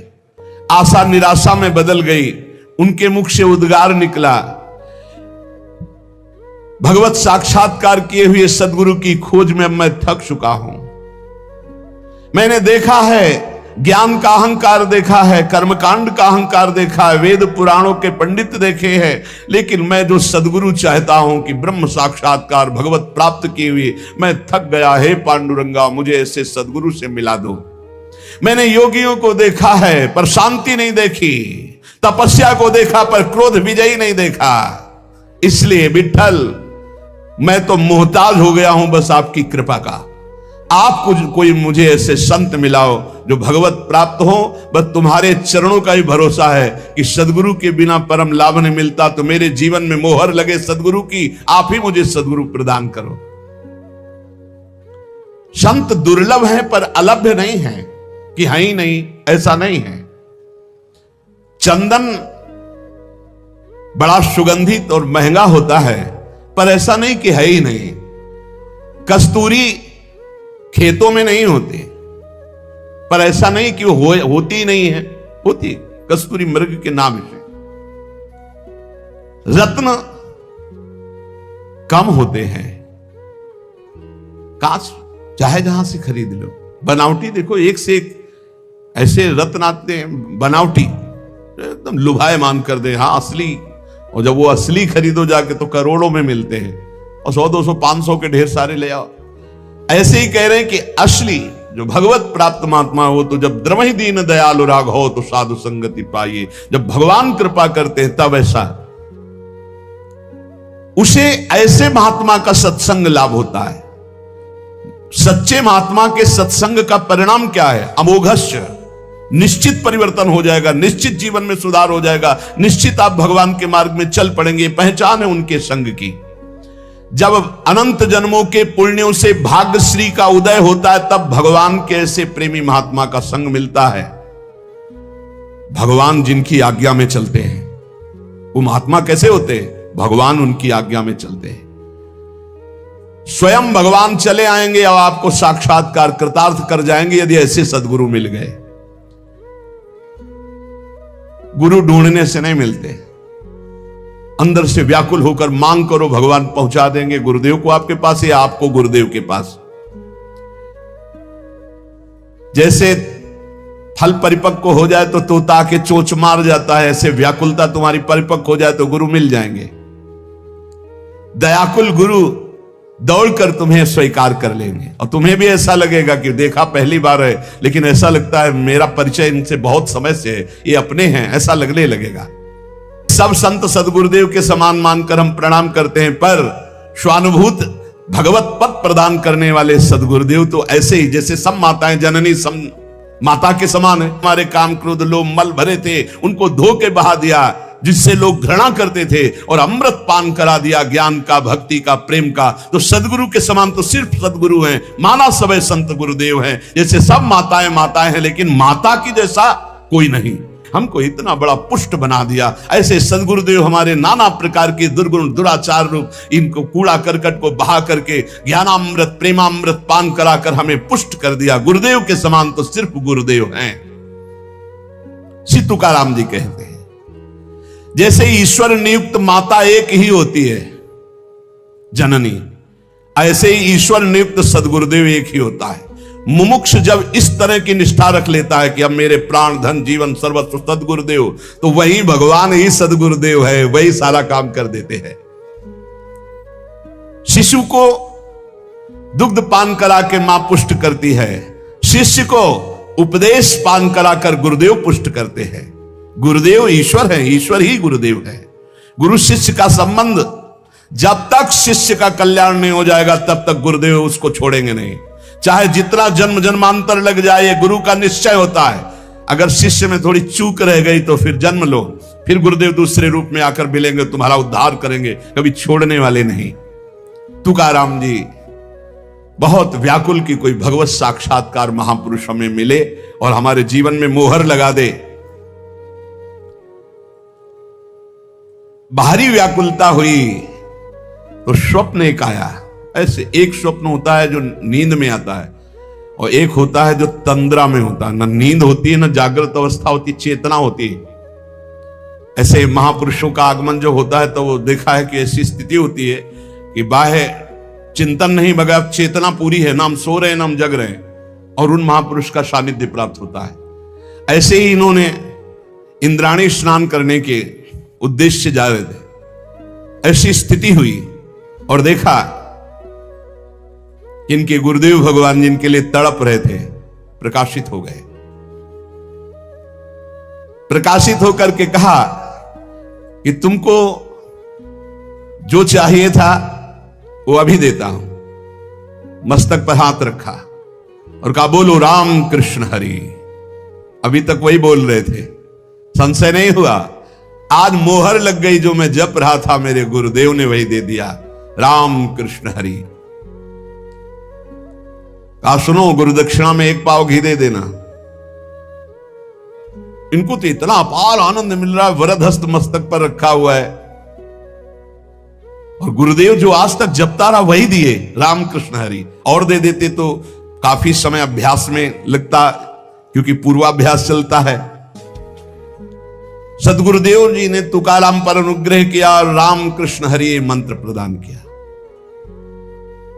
आशा निराशा में बदल गई। उनके मुख से उद्गार निकला, भगवत साक्षात्कार किए हुए सदगुरु की खोज में अब मैं थक चुका हूं। मैंने देखा है, ज्ञान का अहंकार देखा है, कर्मकांड का अहंकार देखा है, वेद पुराणों के पंडित देखे हैं, लेकिन मैं जो सदगुरु चाहता हूं कि ब्रह्म साक्षात्कार भगवत प्राप्त किए हुए, मैं थक गया। हे पांडुरंगा, मुझे ऐसे सदगुरु से मिला दो। मैंने योगियों को देखा है पर शांति नहीं देखी, तपस्या को देखा पर क्रोध विजयी नहीं देखा। इसलिए विठ्ठल, मैं तो मोहताज हो गया हूं बस आपकी कृपा का। आप कोई मुझे ऐसे संत मिलाओ जो भगवत प्राप्त हो। बस तुम्हारे चरणों का ही भरोसा है कि सदगुरु के बिना परम लाभ नहीं मिलता, तो मेरे जीवन में मोहर लगे सदगुरु की, आप ही मुझे सदगुरु प्रदान करो। संत दुर्लभ हैं पर अलभ्य नहीं है कि है ही नहीं, ऐसा नहीं है। चंदन बड़ा सुगंधित और महंगा होता है, पर ऐसा नहीं कि है ही नहीं। कस्तूरी खेतों में नहीं होती, पर ऐसा नहीं कि वो होती ही नहीं है, होती। कस्तूरी मृग के नाम से। रत्न कम होते हैं, कांच चाहे जहां से खरीद लो। बनावटी देखो, एक से एक ऐसे रत्न आते हैं बनावटी, एकदम लुभायमान कर दे। हाँ असली, और जब वो असली खरीदो जाके तो करोड़ों में मिलते हैं, और 100, 200, 500 के ढेर सारे ले आओ। ऐसे ही कह रहे हैं कि असली जो भगवत प्राप्त महात्मा हो, तो जब द्रवहि दीन दयालु राघव तो साधु संगति पाइए। जब भगवान कृपा करते हैं तब ऐसा उसे ऐसे महात्मा का सत्संग लाभ होता है। सच्चे महात्मा के सत्संग का परिणाम क्या है? अमोघस्य, निश्चित परिवर्तन हो जाएगा, निश्चित जीवन में सुधार हो जाएगा, निश्चित आप भगवान के मार्ग में चल पड़ेंगे। पहचान है उनके संग की। जब अनंत जन्मों के पुण्यों से भाग्यश्री का उदय होता है, तब भगवान के ऐसे प्रेमी महात्मा का संग मिलता है। भगवान जिनकी आज्ञा में चलते हैं वो महात्मा कैसे होते हैं? भगवान उनकी आज्ञा में चलते हैं। स्वयं भगवान चले आएंगे और आपको साक्षात्कार कृतार्थ कर जाएंगे यदि ऐसे सदगुरु मिल गए। गुरु ढूंढने से नहीं मिलते, अंदर से व्याकुल होकर मांग करो, भगवान पहुंचा देंगे गुरुदेव को आपके पास या आपको गुरुदेव के पास। जैसे फल परिपक्व हो जाए तो तोता के चोंच मार जाता है, ऐसे व्याकुलता तुम्हारी परिपक्व हो जाए तो गुरु मिल जाएंगे। दयाकुल गुरु दौड़कर तुम्हें स्वीकार कर लेंगे और तुम्हें भी ऐसा लगेगा कि देखा पहली बार है, लेकिन ऐसा लगता है मेरा परिचय इनसे बहुत समय से है, ये अपने हैं, ऐसा लगने लगेगा। सब संत सदगुरुदेव के समान मानकर हम प्रणाम करते हैं, पर स्वानुभूत भगवत पद प्रदान करने वाले सदगुरुदेव तो ऐसे ही जैसे सब माताएं जननी सम माता के समान है। हमारे काम क्रोध लोभ मल भरे थे, उनको धो के बहा दिया, जिससे लोग घृणा करते थे, और अमृत पान करा दिया ज्ञान का, भक्ति का, प्रेम का। तो सदगुरु के समान तो सिर्फ सदगुरु हैं, माना सबे संत गुरुदेव हैं। जैसे सब माताएं माताएं हैं, लेकिन माता की जैसा कोई नहीं। हमको इतना बड़ा पुष्ट बना दिया। ऐसे सदगुरुदेव हमारे नाना प्रकार के दुर्गुण दुराचार रूप इनको कूड़ा करकट को बहा करके ज्ञानामृत प्रेमामृत पान कराकर हमें पुष्ट कर दिया। गुरुदेव के समान तो सिर्फ गुरुदेव हैं। श्री तुकाराम जी कहते हैं, जैसे ईश्वर नियुक्त माता एक ही होती है जननी, ऐसे ही ईश्वर नियुक्त सदगुरुदेव एक ही होता है। मुमुक्ष जब इस तरह की निष्ठा रख लेता है कि अब मेरे प्राण धन जीवन सर्वस्व सदगुरुदेव, तो वही भगवान ही सदगुरुदेव है, वही सारा काम कर देते हैं। शिशु को दुग्ध पान करा के मां पुष्ट करती है, शिष्य को उपदेश पान कराकर गुरुदेव पुष्ट करते हैं। गुरुदेव ईश्वर है, ईश्वर ही गुरुदेव है। गुरु शिष्य का संबंध जब तक शिष्य का कल्याण नहीं हो जाएगा तब तक गुरुदेव उसको छोड़ेंगे नहीं, चाहे जितना जन्म जन्मांतर लग जाए। ये गुरु का निश्चय होता है। अगर शिष्य में थोड़ी चूक रह गई तो फिर जन्म लो, फिर गुरुदेव दूसरे रूप में आकर मिलेंगे, तुम्हारा उद्धार करेंगे, कभी छोड़ने वाले नहीं। तुकाराम जी बहुत व्याकुल की कोई भगवत साक्षात्कार महापुरुष हमें मिले और हमारे जीवन में मोहर लगा दे। बाहरी व्याकुलता हुई तो स्वप्न एक आया। ऐसे एक स्वप्न होता है जो नींद में आता है, और एक होता है जो तंद्रा में होता है। न नींद होती है, न जागृत अवस्था होती, चेतना होती है। ऐसे महापुरुषों का आगमन जो होता है तो वो देखा है कि ऐसी स्थिति होती है कि बाह्य चिंतन नहीं, बगैर चेतना पूरी है, ना हम सो रहे हैं ना हम जग रहे हैं, और उन महापुरुष का सानिध्य प्राप्त होता है। ऐसे ही इन्होंने इंद्राणी स्नान करने के उद्देश्य से जा रहे थे, ऐसी स्थिति हुई और देखा इनके गुरुदेव भगवान जिनके लिए तड़प रहे थे प्रकाशित हो गए। प्रकाशित होकर के कहा कि तुमको जो चाहिए था वो अभी देता हूं। मस्तक पर हाथ रखा और कहा बोलो राम कृष्ण हरि। अभी तक वही बोल रहे थे, संशय नहीं हुआ। आज मोहर लग गई, जो मैं जप रहा था मेरे गुरुदेव ने वही दे दिया, राम कृष्ण हरि। कहा सुनो, गुरुदक्षिणा में 1 पाव घी दे देना। इनको तो इतना अपार आनंद मिल रहा है, वरद हस्त मस्तक पर रखा हुआ है, और गुरुदेव जो आज तक जपता रहा वही दिए, राम कृष्ण हरि। और दे देते तो काफी समय अभ्यास में लगता, क्योंकि पूर्वाभ्यास चलता है। सदगुरुदेव जी ने तुकाराम पर अनुग्रह किया और राम कृष्ण हरि मंत्र प्रदान किया।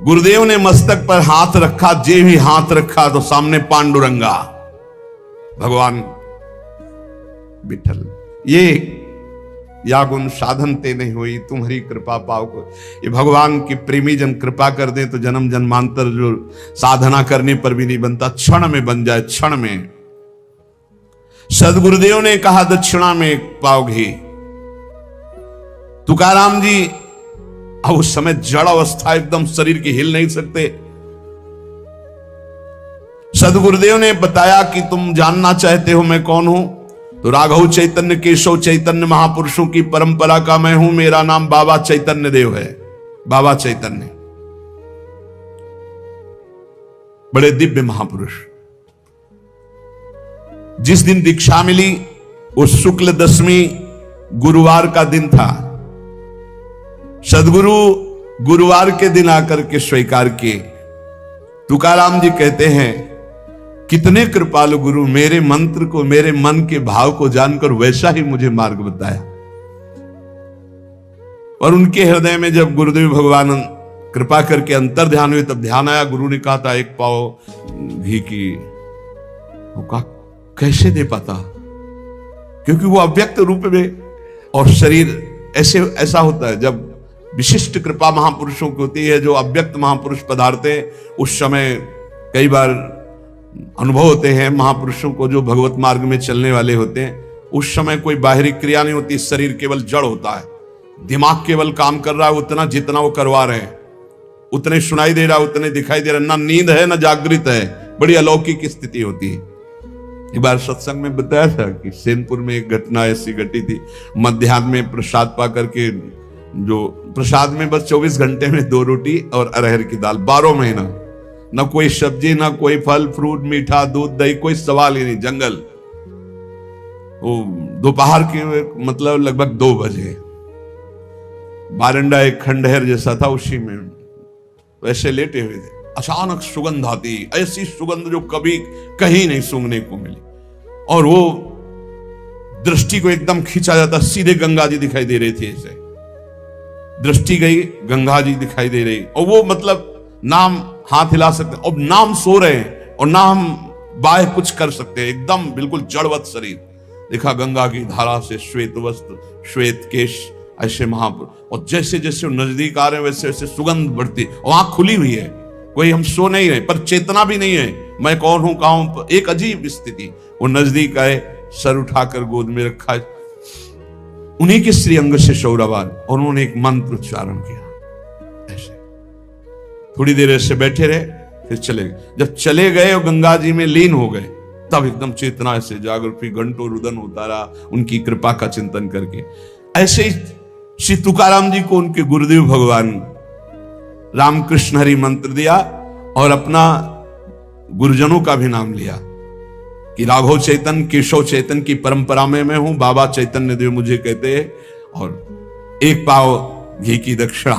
गुरुदेव ने मस्तक पर हाथ रखा, जे भी हाथ रखा तो सामने पांडुरंगा भगवान विठल। ये या गुण साधन ते नहीं हुई, तुम्हारी कृपा पाओ को। ये भगवान की प्रेमी जन कृपा कर दे तो जन्म जन्मांतर जो साधना करने पर भी नहीं बनता, क्षण में बन जाए, क्षण में। सदगुरुदेव ने कहा दक्षिणा में 1 पाव घी। तुकाराम जी अब उस समय जड़ अवस्था, एकदम शरीर की हिल नहीं सकते। सदगुरुदेव ने बताया कि तुम जानना चाहते हो मैं कौन हूं, तो राघव चैतन्य केशव चैतन्य महापुरुषों की परंपरा का मैं हूं। मेरा नाम बाबा चैतन्य देव है। बाबा चैतन्य बड़े दिव्य महापुरुष। जिस दिन दीक्षा मिली वो शुक्ल दशमी गुरुवार का दिन था। सदगुरु गुरुवार के दिन आकर के स्वीकार किए। तुकाराम जी कहते हैं, कितने कृपालु गुरु, मेरे मंत्र को, मेरे मन के भाव को जानकर वैसा ही मुझे मार्ग बताया। और उनके हृदय में जब गुरुदेव भगवान कृपा करके अंतर ध्यान हुए, तब ध्यान आया। गुरु ने कहा था एक पाव घी की, वो कहा कैसे दे पाता, क्योंकि वो अव्यक्त रूप में, और शरीर ऐसा होता है जब विशिष्ट कृपा महापुरुषों की होती है, जो अव्यक्त महापुरुष पधारते हैं उस समय कई बार अनुभव होते हैं महापुरुषों को, जो भगवत मार्ग में चलने वाले होते हैं। उस समय कोई बाहरी क्रिया नहीं होती, शरीर केवल जड़ होता है, दिमाग केवल काम कर रहा है उतना जितना वो करवा रहे हैं, उतने सुनाई दे रहा है, उतने दिखाई दे रहा है, ना नींद है ना जागृत है। बड़ी अलौकिक स्थिति होती है। एक बार सत्संग में बताया था कि सेनपुर में एक घटना ऐसी घटी थी। मध्याह्न में प्रसाद पा करके, जो प्रसाद में बस 24 घंटे में 2 रोटी और अरहर की दाल, 12 महीना, ना कोई सब्जी, ना कोई फल फ्रूट, मीठा दूध दही, कोई सवाल ही नहीं, जंगल। वो दोपहर के मतलब लगभग 2 बजे, बारंडा एक खंडहर जैसा था, उसी में वैसे लेटे हुए थे। अचानक सुगंध आती, ऐसी सुगंध जो कभी कहीं नहीं सूंघने को मिली, और वो दृष्टि को एकदम खींचा जाता। सीधे गंगा जी दिखाई दे रही थी, ऐसे दृष्टि गई, गंगा जी दिखाई दे रही, और वो मतलब नाम हाथ हिला सकते, और नाम सो रहे हैं, और नाम बाह्य कुछ कर सकते हैं, एकदम बिल्कुल जड़वत शरीर। देखा गंगा की धारा से श्वेत वस्त्र, श्वेत केश, ऐसे महापुरुष, और जैसे जैसे नजदीक आ रहे हैं वैसे वैसे सुगंध बढ़ती, और आंख खुली हुई है, कोई हम सो नहीं रहे, पर चेतना भी नहीं है, मैं कौन हूं कहां हूं, एक अजीब स्थिति। वो नजदीक आए, सर उठाकर गोद में रखा, उन्हीं के श्रीअंग से सौरवार, और उन्होंने एक मंत्र उच्चारण किया। ऐसे थोड़ी देर ऐसे बैठे रहे, फिर चले गए। जब चले गए और गंगा जी में लीन हो गए, तब एकदम चेतना से जागृत हुई, घंटों रुदन होता रहा उनकी कृपा का चिंतन करके। ऐसे ही श्री तुकाराम जी को उनके गुरुदेव भगवान रामकृष्ण हरि मंत्र दिया, और अपना गुरुजनों का भी नाम लिया कि राघव चैतन्य केशव चैतन्य की परंपरा में मैं हूं, बाबा चैतन्य देव मुझे कहते हैं, और 1 पाव घी की दक्षिणा।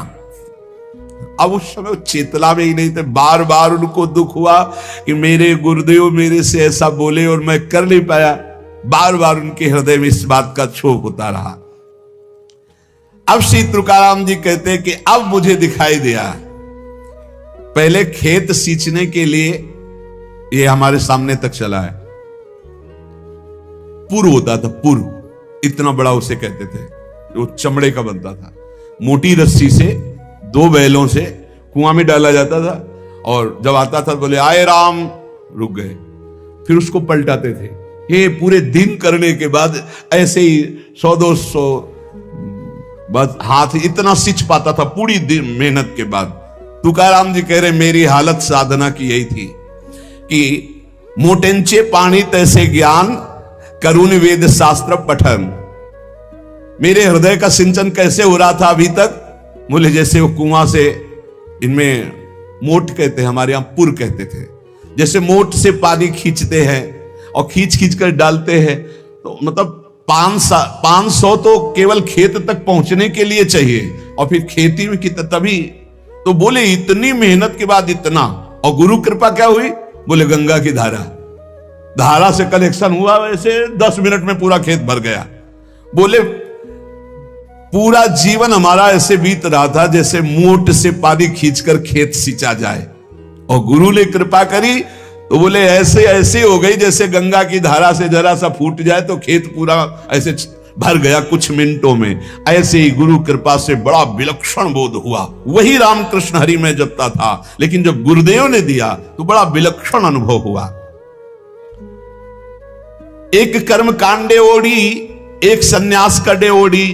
अब उस समय चेतना में ही नहीं थे। बार बार उनको दुख हुआ कि मेरे गुरुदेव मेरे से ऐसा बोले और मैं कर नहीं पाया। बार बार उनके हृदय में इस बात का क्षोभ होता रहा। अब श्री तुकाराम जी कहते हैं कि अब मुझे दिखाई दिया। पहले खेत सींचने के लिए ये हमारे सामने तक चला है, पुर होता था, पुर इतना बड़ा उसे कहते थे, वो चमड़े का बनता था, मोटी रस्सी से 2 बैलों से कुआं में डाला जाता था, और जब आता था बोले आए राम, रुक गए, फिर उसको पलटाते थे। ये पूरे दिन करने के बाद ऐसे ही 100-200 बस हाथ इतना सिंच पाता था पूरी दिन मेहनत के बाद। तुकाराम जी कह रहे मेरी हालत साधना की यही थी कि मोटेंचे पानी तैसे ज्ञान करुण वेद शास्त्र पठन। मेरे हृदय का सिंचन कैसे हो रहा था अभी तक, बोले जैसे वो कुआं से, इनमें मोट कहते हैं, हमारे यहां पुर कहते थे, जैसे मोट से पानी खींचते हैं और खींच खींच कर डालते हैं, तो मतलब 500 तो केवल खेत तक पहुंचने के लिए चाहिए, और फिर खेती में कितना, तभी तो बोले इतनी मेहनत के बाद इतना। और गुरु कृपा क्या हुई, बोले गंगा की धारा से कलेक्शन हुआ, वैसे 10 मिनट में पूरा खेत भर गया। बोले पूरा जीवन हमारा ऐसे बीत रहा था जैसे मोट से पानी खींचकर खेत सींचा जाए, और गुरु ने कृपा करी तो बोले ऐसे ऐसे हो गई जैसे गंगा की धारा से जरा सा फूट जाए तो खेत पूरा ऐसे भर गया कुछ मिनटों में। ऐसे ही गुरु कृपा से बड़ा विलक्षण बोध हुआ। वही रामकृष्ण हरि में जपता था, लेकिन जब गुरुदेव ने दिया तो बड़ा विलक्षण अनुभव हुआ। एक कर्म कांडे ओढ़ी, एक सन्यास कड़े ओढ़ी,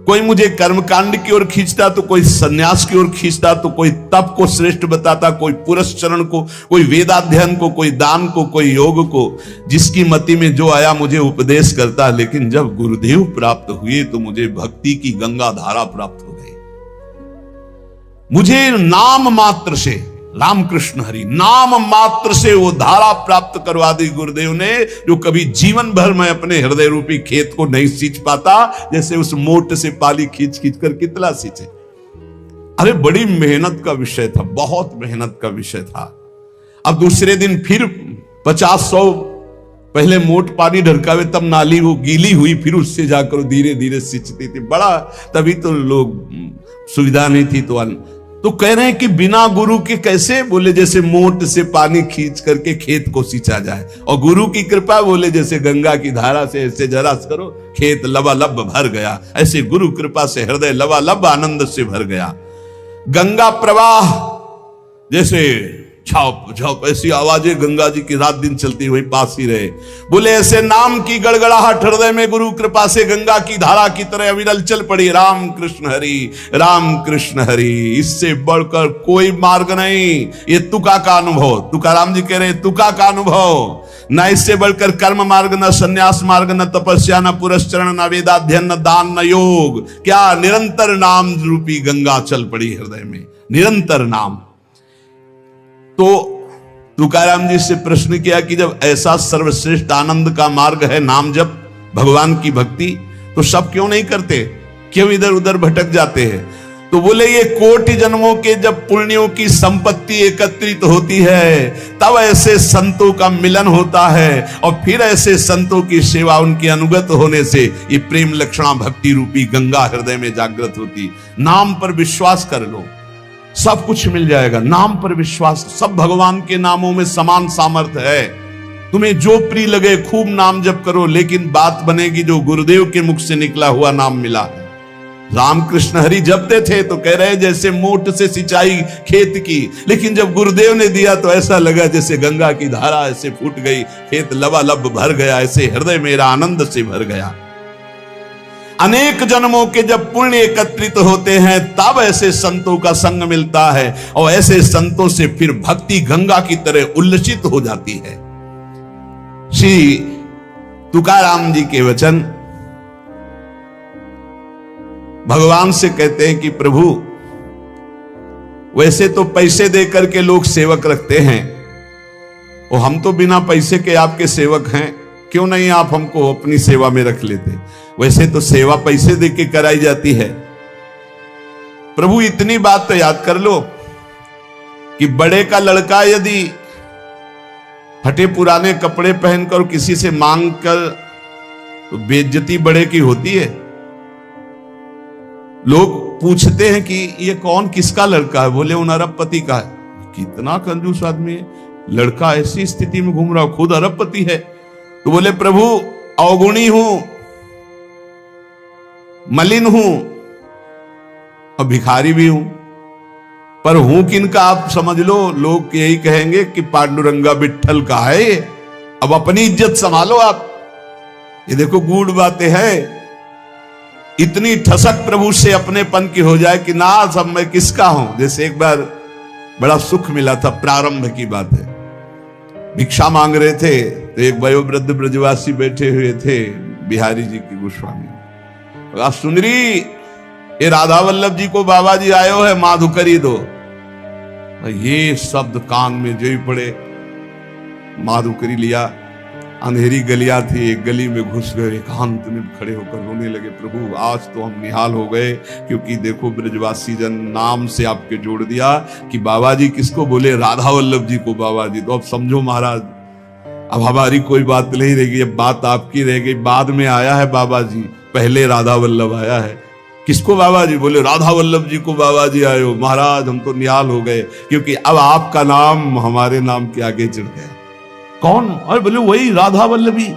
कोई मुझे कर्मकांड की ओर खींचता, तो कोई सन्यास की ओर खींचता, तो कोई तप को श्रेष्ठ बताता, कोई पुरस्चरण को, कोई वेदाध्ययन को, कोई दान को, कोई योग को। जिसकी मति में जो आया मुझे उपदेश करता। लेकिन जब गुरुदेव प्राप्त हुए तो मुझे भक्ति की गंगा धारा प्राप्त हो गई। मुझे नाम मात्र से, रामकृष्ण हरि नाम मात्र से वो धारा प्राप्त करवा दी गुरुदेव ने, जो कभी जीवन भर मैं अपने हृदय रूपी खेत को नहीं सींच पाता, जैसे उस मोट से पाली खींच खींच कर कितना सींचे। अरे बड़ी मेहनत का विषय था, बहुत मेहनत का विषय था। अब दूसरे दिन फिर 50-100 पहले मोट पानी ढरकावे, तब नाली वो गीली हुई, फिर उससे जाकर धीरे धीरे सींचती थी। बड़ा, तभी तो लोग सुविधा नहीं थी तो कह रहे हैं कि बिना गुरु के कैसे? बोले जैसे मोट से पानी खींच करके खेत को सींचा जाए, और गुरु की कृपा बोले जैसे गंगा की धारा से ऐसे जरा करो खेत लबालब भर गया, ऐसे गुरु कृपा से हृदय लबालब आनंद से भर गया। गंगा प्रवाह जैसे छाप छाप ऐसी आवाजें गंगा जी की रात दिन चलती वही पास ही रहे। बोले ऐसे नाम की गड़गड़ाहट हृदय में गुरु कृपा से गंगा की धारा की तरह अविरल चल पड़ी। राम कृष्ण हरि, राम कृष्ण हरि, इससे बढ़कर कोई मार्ग नहीं। ये तुका का अनुभव, तुकाराम जी कह रहे तुका का अनुभव, न इससे बढ़कर कर्म मार्ग, न संन्यास मार्ग, न तपस्या, न पुरस्चरण, न वेदाध्ययन, न दान, न योग। क्या निरंतर नाम रूपी गंगा चल पड़ी हृदय में, निरंतर नाम। तो तुकाराम जी से प्रश्न किया कि जब ऐसा सर्वश्रेष्ठ आनंद का मार्ग है नाम जप, भगवान की भक्ति, तो सब क्यों नहीं करते, क्यों इधर उधर भटक जाते हैं? तो बोले ये कोटि जन्मों के जब पुण्यों की संपत्ति एकत्रित होती है, तब ऐसे संतों का मिलन होता है, और फिर ऐसे संतों की सेवा, उनके अनुगत होने से ये प्रेम लक्षणा भक्ति रूपी गंगा हृदय में जागृत होती। नाम पर विश्वास कर लो, सब कुछ मिल जाएगा। नाम पर विश्वास, सब भगवान के नामों में समान सामर्थ्य है। तुम्हें जो प्रिय लगे खूब नाम जप करो, लेकिन बात बनेगी जो गुरुदेव के मुख से निकला हुआ नाम मिला है। रामकृष्ण हरि जपते थे तो कह रहे जैसे मोट से सिंचाई खेत की, लेकिन जब गुरुदेव ने दिया तो ऐसा लगा जैसे गंगा की धारा ऐसे फूट गई, खेत लबालब भर गया, ऐसे हृदय मेरा आनंद से भर गया। अनेक जन्मों के जब पुण्य एकत्रित होते हैं तब ऐसे संतों का संग मिलता है, और ऐसे संतों से फिर भक्ति गंगा की तरह उल्लसित हो जाती है। श्री तुकाराम जी के वचन भगवान से कहते हैं कि प्रभु, वैसे तो पैसे दे करके लोग सेवक रखते हैं, और हम तो बिना पैसे के आपके सेवक हैं, क्यों नहीं आप हमको अपनी सेवा में रख लेते? वैसे तो सेवा पैसे दे के कराई जाती है। प्रभु इतनी बात तो याद कर लो कि बड़े का लड़का यदि फटे पुराने कपड़े पहनकर किसी से मांग कर, तो बेइज्जती बड़े की होती है। लोग पूछते हैं कि ये कौन, किसका लड़का है? बोले उन अरबपति का है। कितना कंजूस आदमी है, लड़का ऐसी स्थिति में घूम रहा, खुद अरबपति है। तो बोले प्रभु अवगुणी हूं, मलिन हूं और भिखारी भी हूं, पर हूं किनका आप समझ लो। लोग यही कहेंगे कि पांडुरंगा विट्ठल का है ये, अब अपनी इज्जत संभालो आप। ये देखो गूढ़ बातें हैं। इतनी ठसक प्रभु से अपनेपन की हो जाए कि ना सब मैं किसका हूं। जैसे एक बार बड़ा सुख मिला था, प्रारंभ की बात है, भिक्षा मांग रहे थे तो एक वयोवृद्ध ब्रजवासी बैठे हुए थे, बिहारी जी की गोस्वामी। सुंदरी, ये राधा वल्लभ जी को बाबा जी आयो है, माधुकरी दो। ये शब्द कान में जो ही पड़े, माधुकरी लिया। अंधेरी गलियां थी, एक गली में घुस गए, एकांत में खड़े होकर रोने लगे। प्रभु आज तो हम निहाल हो गए, क्योंकि देखो ब्रजवासी जन नाम से आपके जोड़ दिया कि बाबा जी किसको बोले, राधा वल्लभ जी को बाबा जी। तो अब समझो महाराज, अब हमारी कोई बात नहीं रहेगी, अब बात आपकी रह गई। बाद में आया है बाबा जी, पहले राधा वल्लभ आया है। किसको बाबा जी? बोले राधा वल्लभ जी को बाबा जी आयो। महाराज हम तो निहाल हो गए, क्योंकि अब आपका नाम हमारे नाम के आगे चढ़ गया। कौन? अरे बोले वही राधा वल्लभी।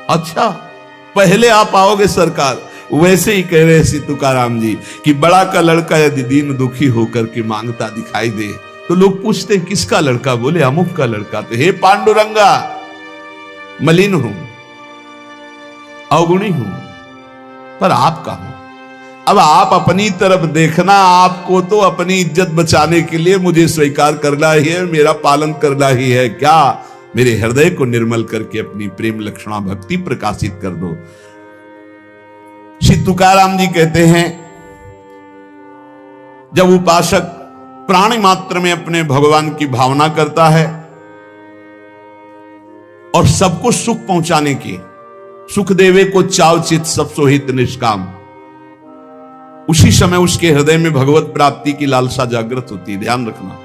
अच्छा, पहले आप आओगे सरकार। वैसे ही कह रहे श्री तुकाराम जी कि बड़ा का लड़का यदि दीन दुखी होकर के मांगता दिखाई दे तो लोग पूछते हैं किसका लड़का? बोले अमुक का लड़का। तो हे पांडुरंगा, मलिन हूं, अवगुणी हूं, पर आपका हूं। अब आप अपनी तरफ देखना, आपको तो अपनी इज्जत बचाने के लिए मुझे स्वीकार करना ही है, मेरा पालन करना ही है क्या? मेरे हृदय को निर्मल करके अपनी प्रेम लक्षणा भक्ति प्रकाशित कर दो। श्री तुकाराम जी कहते हैं, जब उपासक प्राणी मात्र में अपने भगवान की भावना करता है और सबको सुख पहुंचाने की, सुख देवे को चाव चित सब सोहित निष्काम, उसी समय उसके हृदय में भगवत प्राप्ति की लालसा जागृत होती है। ध्यान रखना,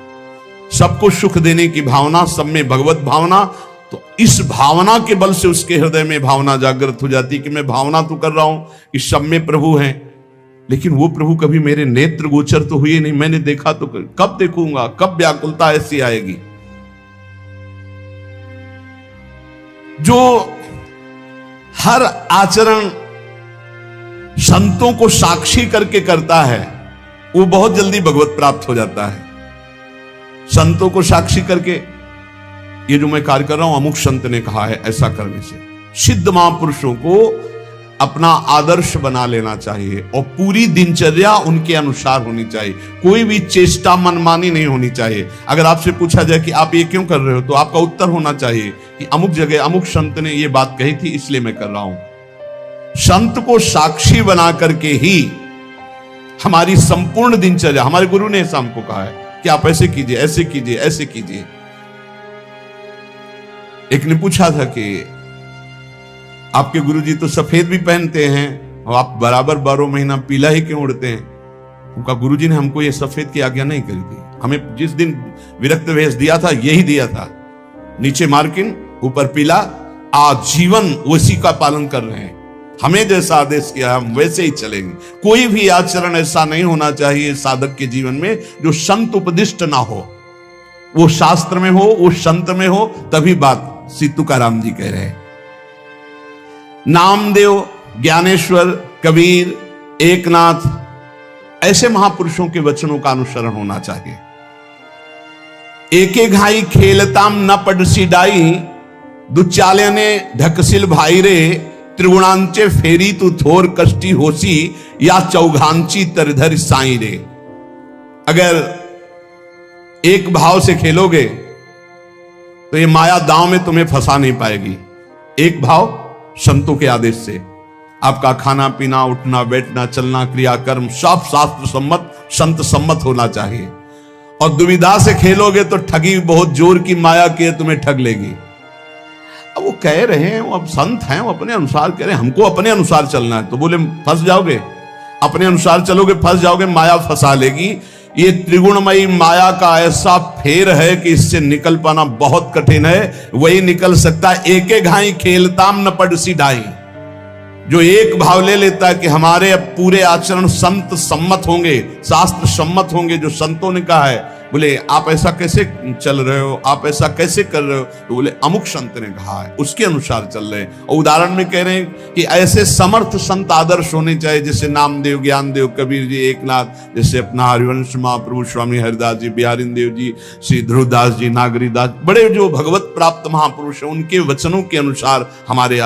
सबको सुख देने की भावना, सब में भगवत भावना, तो इस भावना के बल से उसके हृदय में भावना जागृत हो जाती कि मैं भावना तो कर रहा हूं कि सब में प्रभु हैं, लेकिन वो प्रभु कभी मेरे नेत्र गोचर तो हुए नहीं, मैंने देखा तो कब देखूंगा, कब व्याकुलता ऐसी आएगी। जो हर आचरण संतों को साक्षी करके करता है वो बहुत जल्दी भगवत प्राप्त हो जाता है। संतों को साक्षी करके, ये जो मैं कार्य कर रहा हूं अमुक संत ने कहा है, ऐसा करने से सिद्ध महापुरुषों को अपना आदर्श बना लेना चाहिए और पूरी दिनचर्या उनके अनुसार होनी चाहिए। कोई भी चेष्टा मनमानी नहीं होनी चाहिए। अगर आपसे पूछा जाए कि आप ये क्यों कर रहे हो, तो आपका उत्तर होना चाहिए कि अमुक जगह अमुक संत ने ये बात कही थी इसलिए मैं कर रहा हूं। संत को साक्षी बना करके ही हमारी संपूर्ण दिनचर्या, हमारे गुरु ने ऐसा हमको कहा है कि आप ऐसे कीजिए, ऐसे कीजिए, ऐसे कीजिए। एक ने पूछा था कि आपके गुरुजी तो सफेद भी पहनते हैं और आप बराबर 12 महीना पीला ही क्यों उड़ते हैं? उनका गुरुजी ने हमको ये सफेद की आज्ञा नहीं करी थी। हमें जिस दिन विरक्त वेश दिया था यही दिया था, नीचे मार्किन ऊपर पीला, आजीवन उसी का पालन कर रहे हैं। हमें जैसा आदेश किया हम वैसे ही चलेंगे। कोई भी आचरण ऐसा नहीं होना चाहिए साधक के जीवन में जो संत उपदिष्ट ना हो, वो शास्त्र में हो, वो संत में हो, तभी बात। श्री तुकाराम जी कह रहे हैं, नामदेव, ज्ञानेश्वर, कबीर, एकनाथ, ऐसे महापुरुषों के वचनों का अनुसरण होना चाहिए। एके घाई खेलताम न पड़सी डाई, दुचाले ने ढकसिल भाई रे, त्रिगुणांचे फेरी तू थोर कष्टी होसी, या चौघांची तरधर साई रे। अगर एक भाव से खेलोगे तो ये माया दांव में तुम्हें फंसा नहीं पाएगी। एक भाव संतों के आदेश से, आपका खाना पीना, उठना बैठना, चलना, क्रियाकर्म सब शास्त्र सम्मत, संत सम्मत होना चाहिए। और दुविधा से खेलोगे तो ठगी बहुत जोर की माया के तुम्हें ठग लेगी। अब वो कह रहे हैं, वो अब संत हैं, वो अपने अनुसार कह रहे हैं, हमको अपने अनुसार चलना है, तो बोले फंस जाओगे, अपने अनुसार चलोगे फंस जाओगे, माया फंसा लेगी। ये त्रिगुणमयी माया का ऐसा फेर है कि इससे निकल पाना बहुत कठिन है। वही निकल सकता है एके घाई खेलताम न पड़सी ढाई, जो एक भाव ले लेता है कि हमारे अब पूरे आचरण संत सम्मत होंगे, शास्त्र सम्मत होंगे, जो संतों ने कहा है। बोले आप ऐसा कैसे चल रहे हो, आप ऐसा कैसे कर रहे हो? तो बोले अमुक संत ने कहा है, उसके अनुसार चल रहे हैं। और उदाहरण में कह रहे हैं कि ऐसे समर्थ संत आदर्श होने चाहिए, जैसे नामदेव, ज्ञानदेव, कबीर जी, एकनाथ, जैसे अपना हरिवंश महाप्रभु स्वामी हरिदास जी, बिहारिन देव जी, श्री ध्रुवदास जी, नागरीदास, बड़े जो भगवत प्राप्त महापुरुष हैं, उनके वचनों के अनुसार हमारे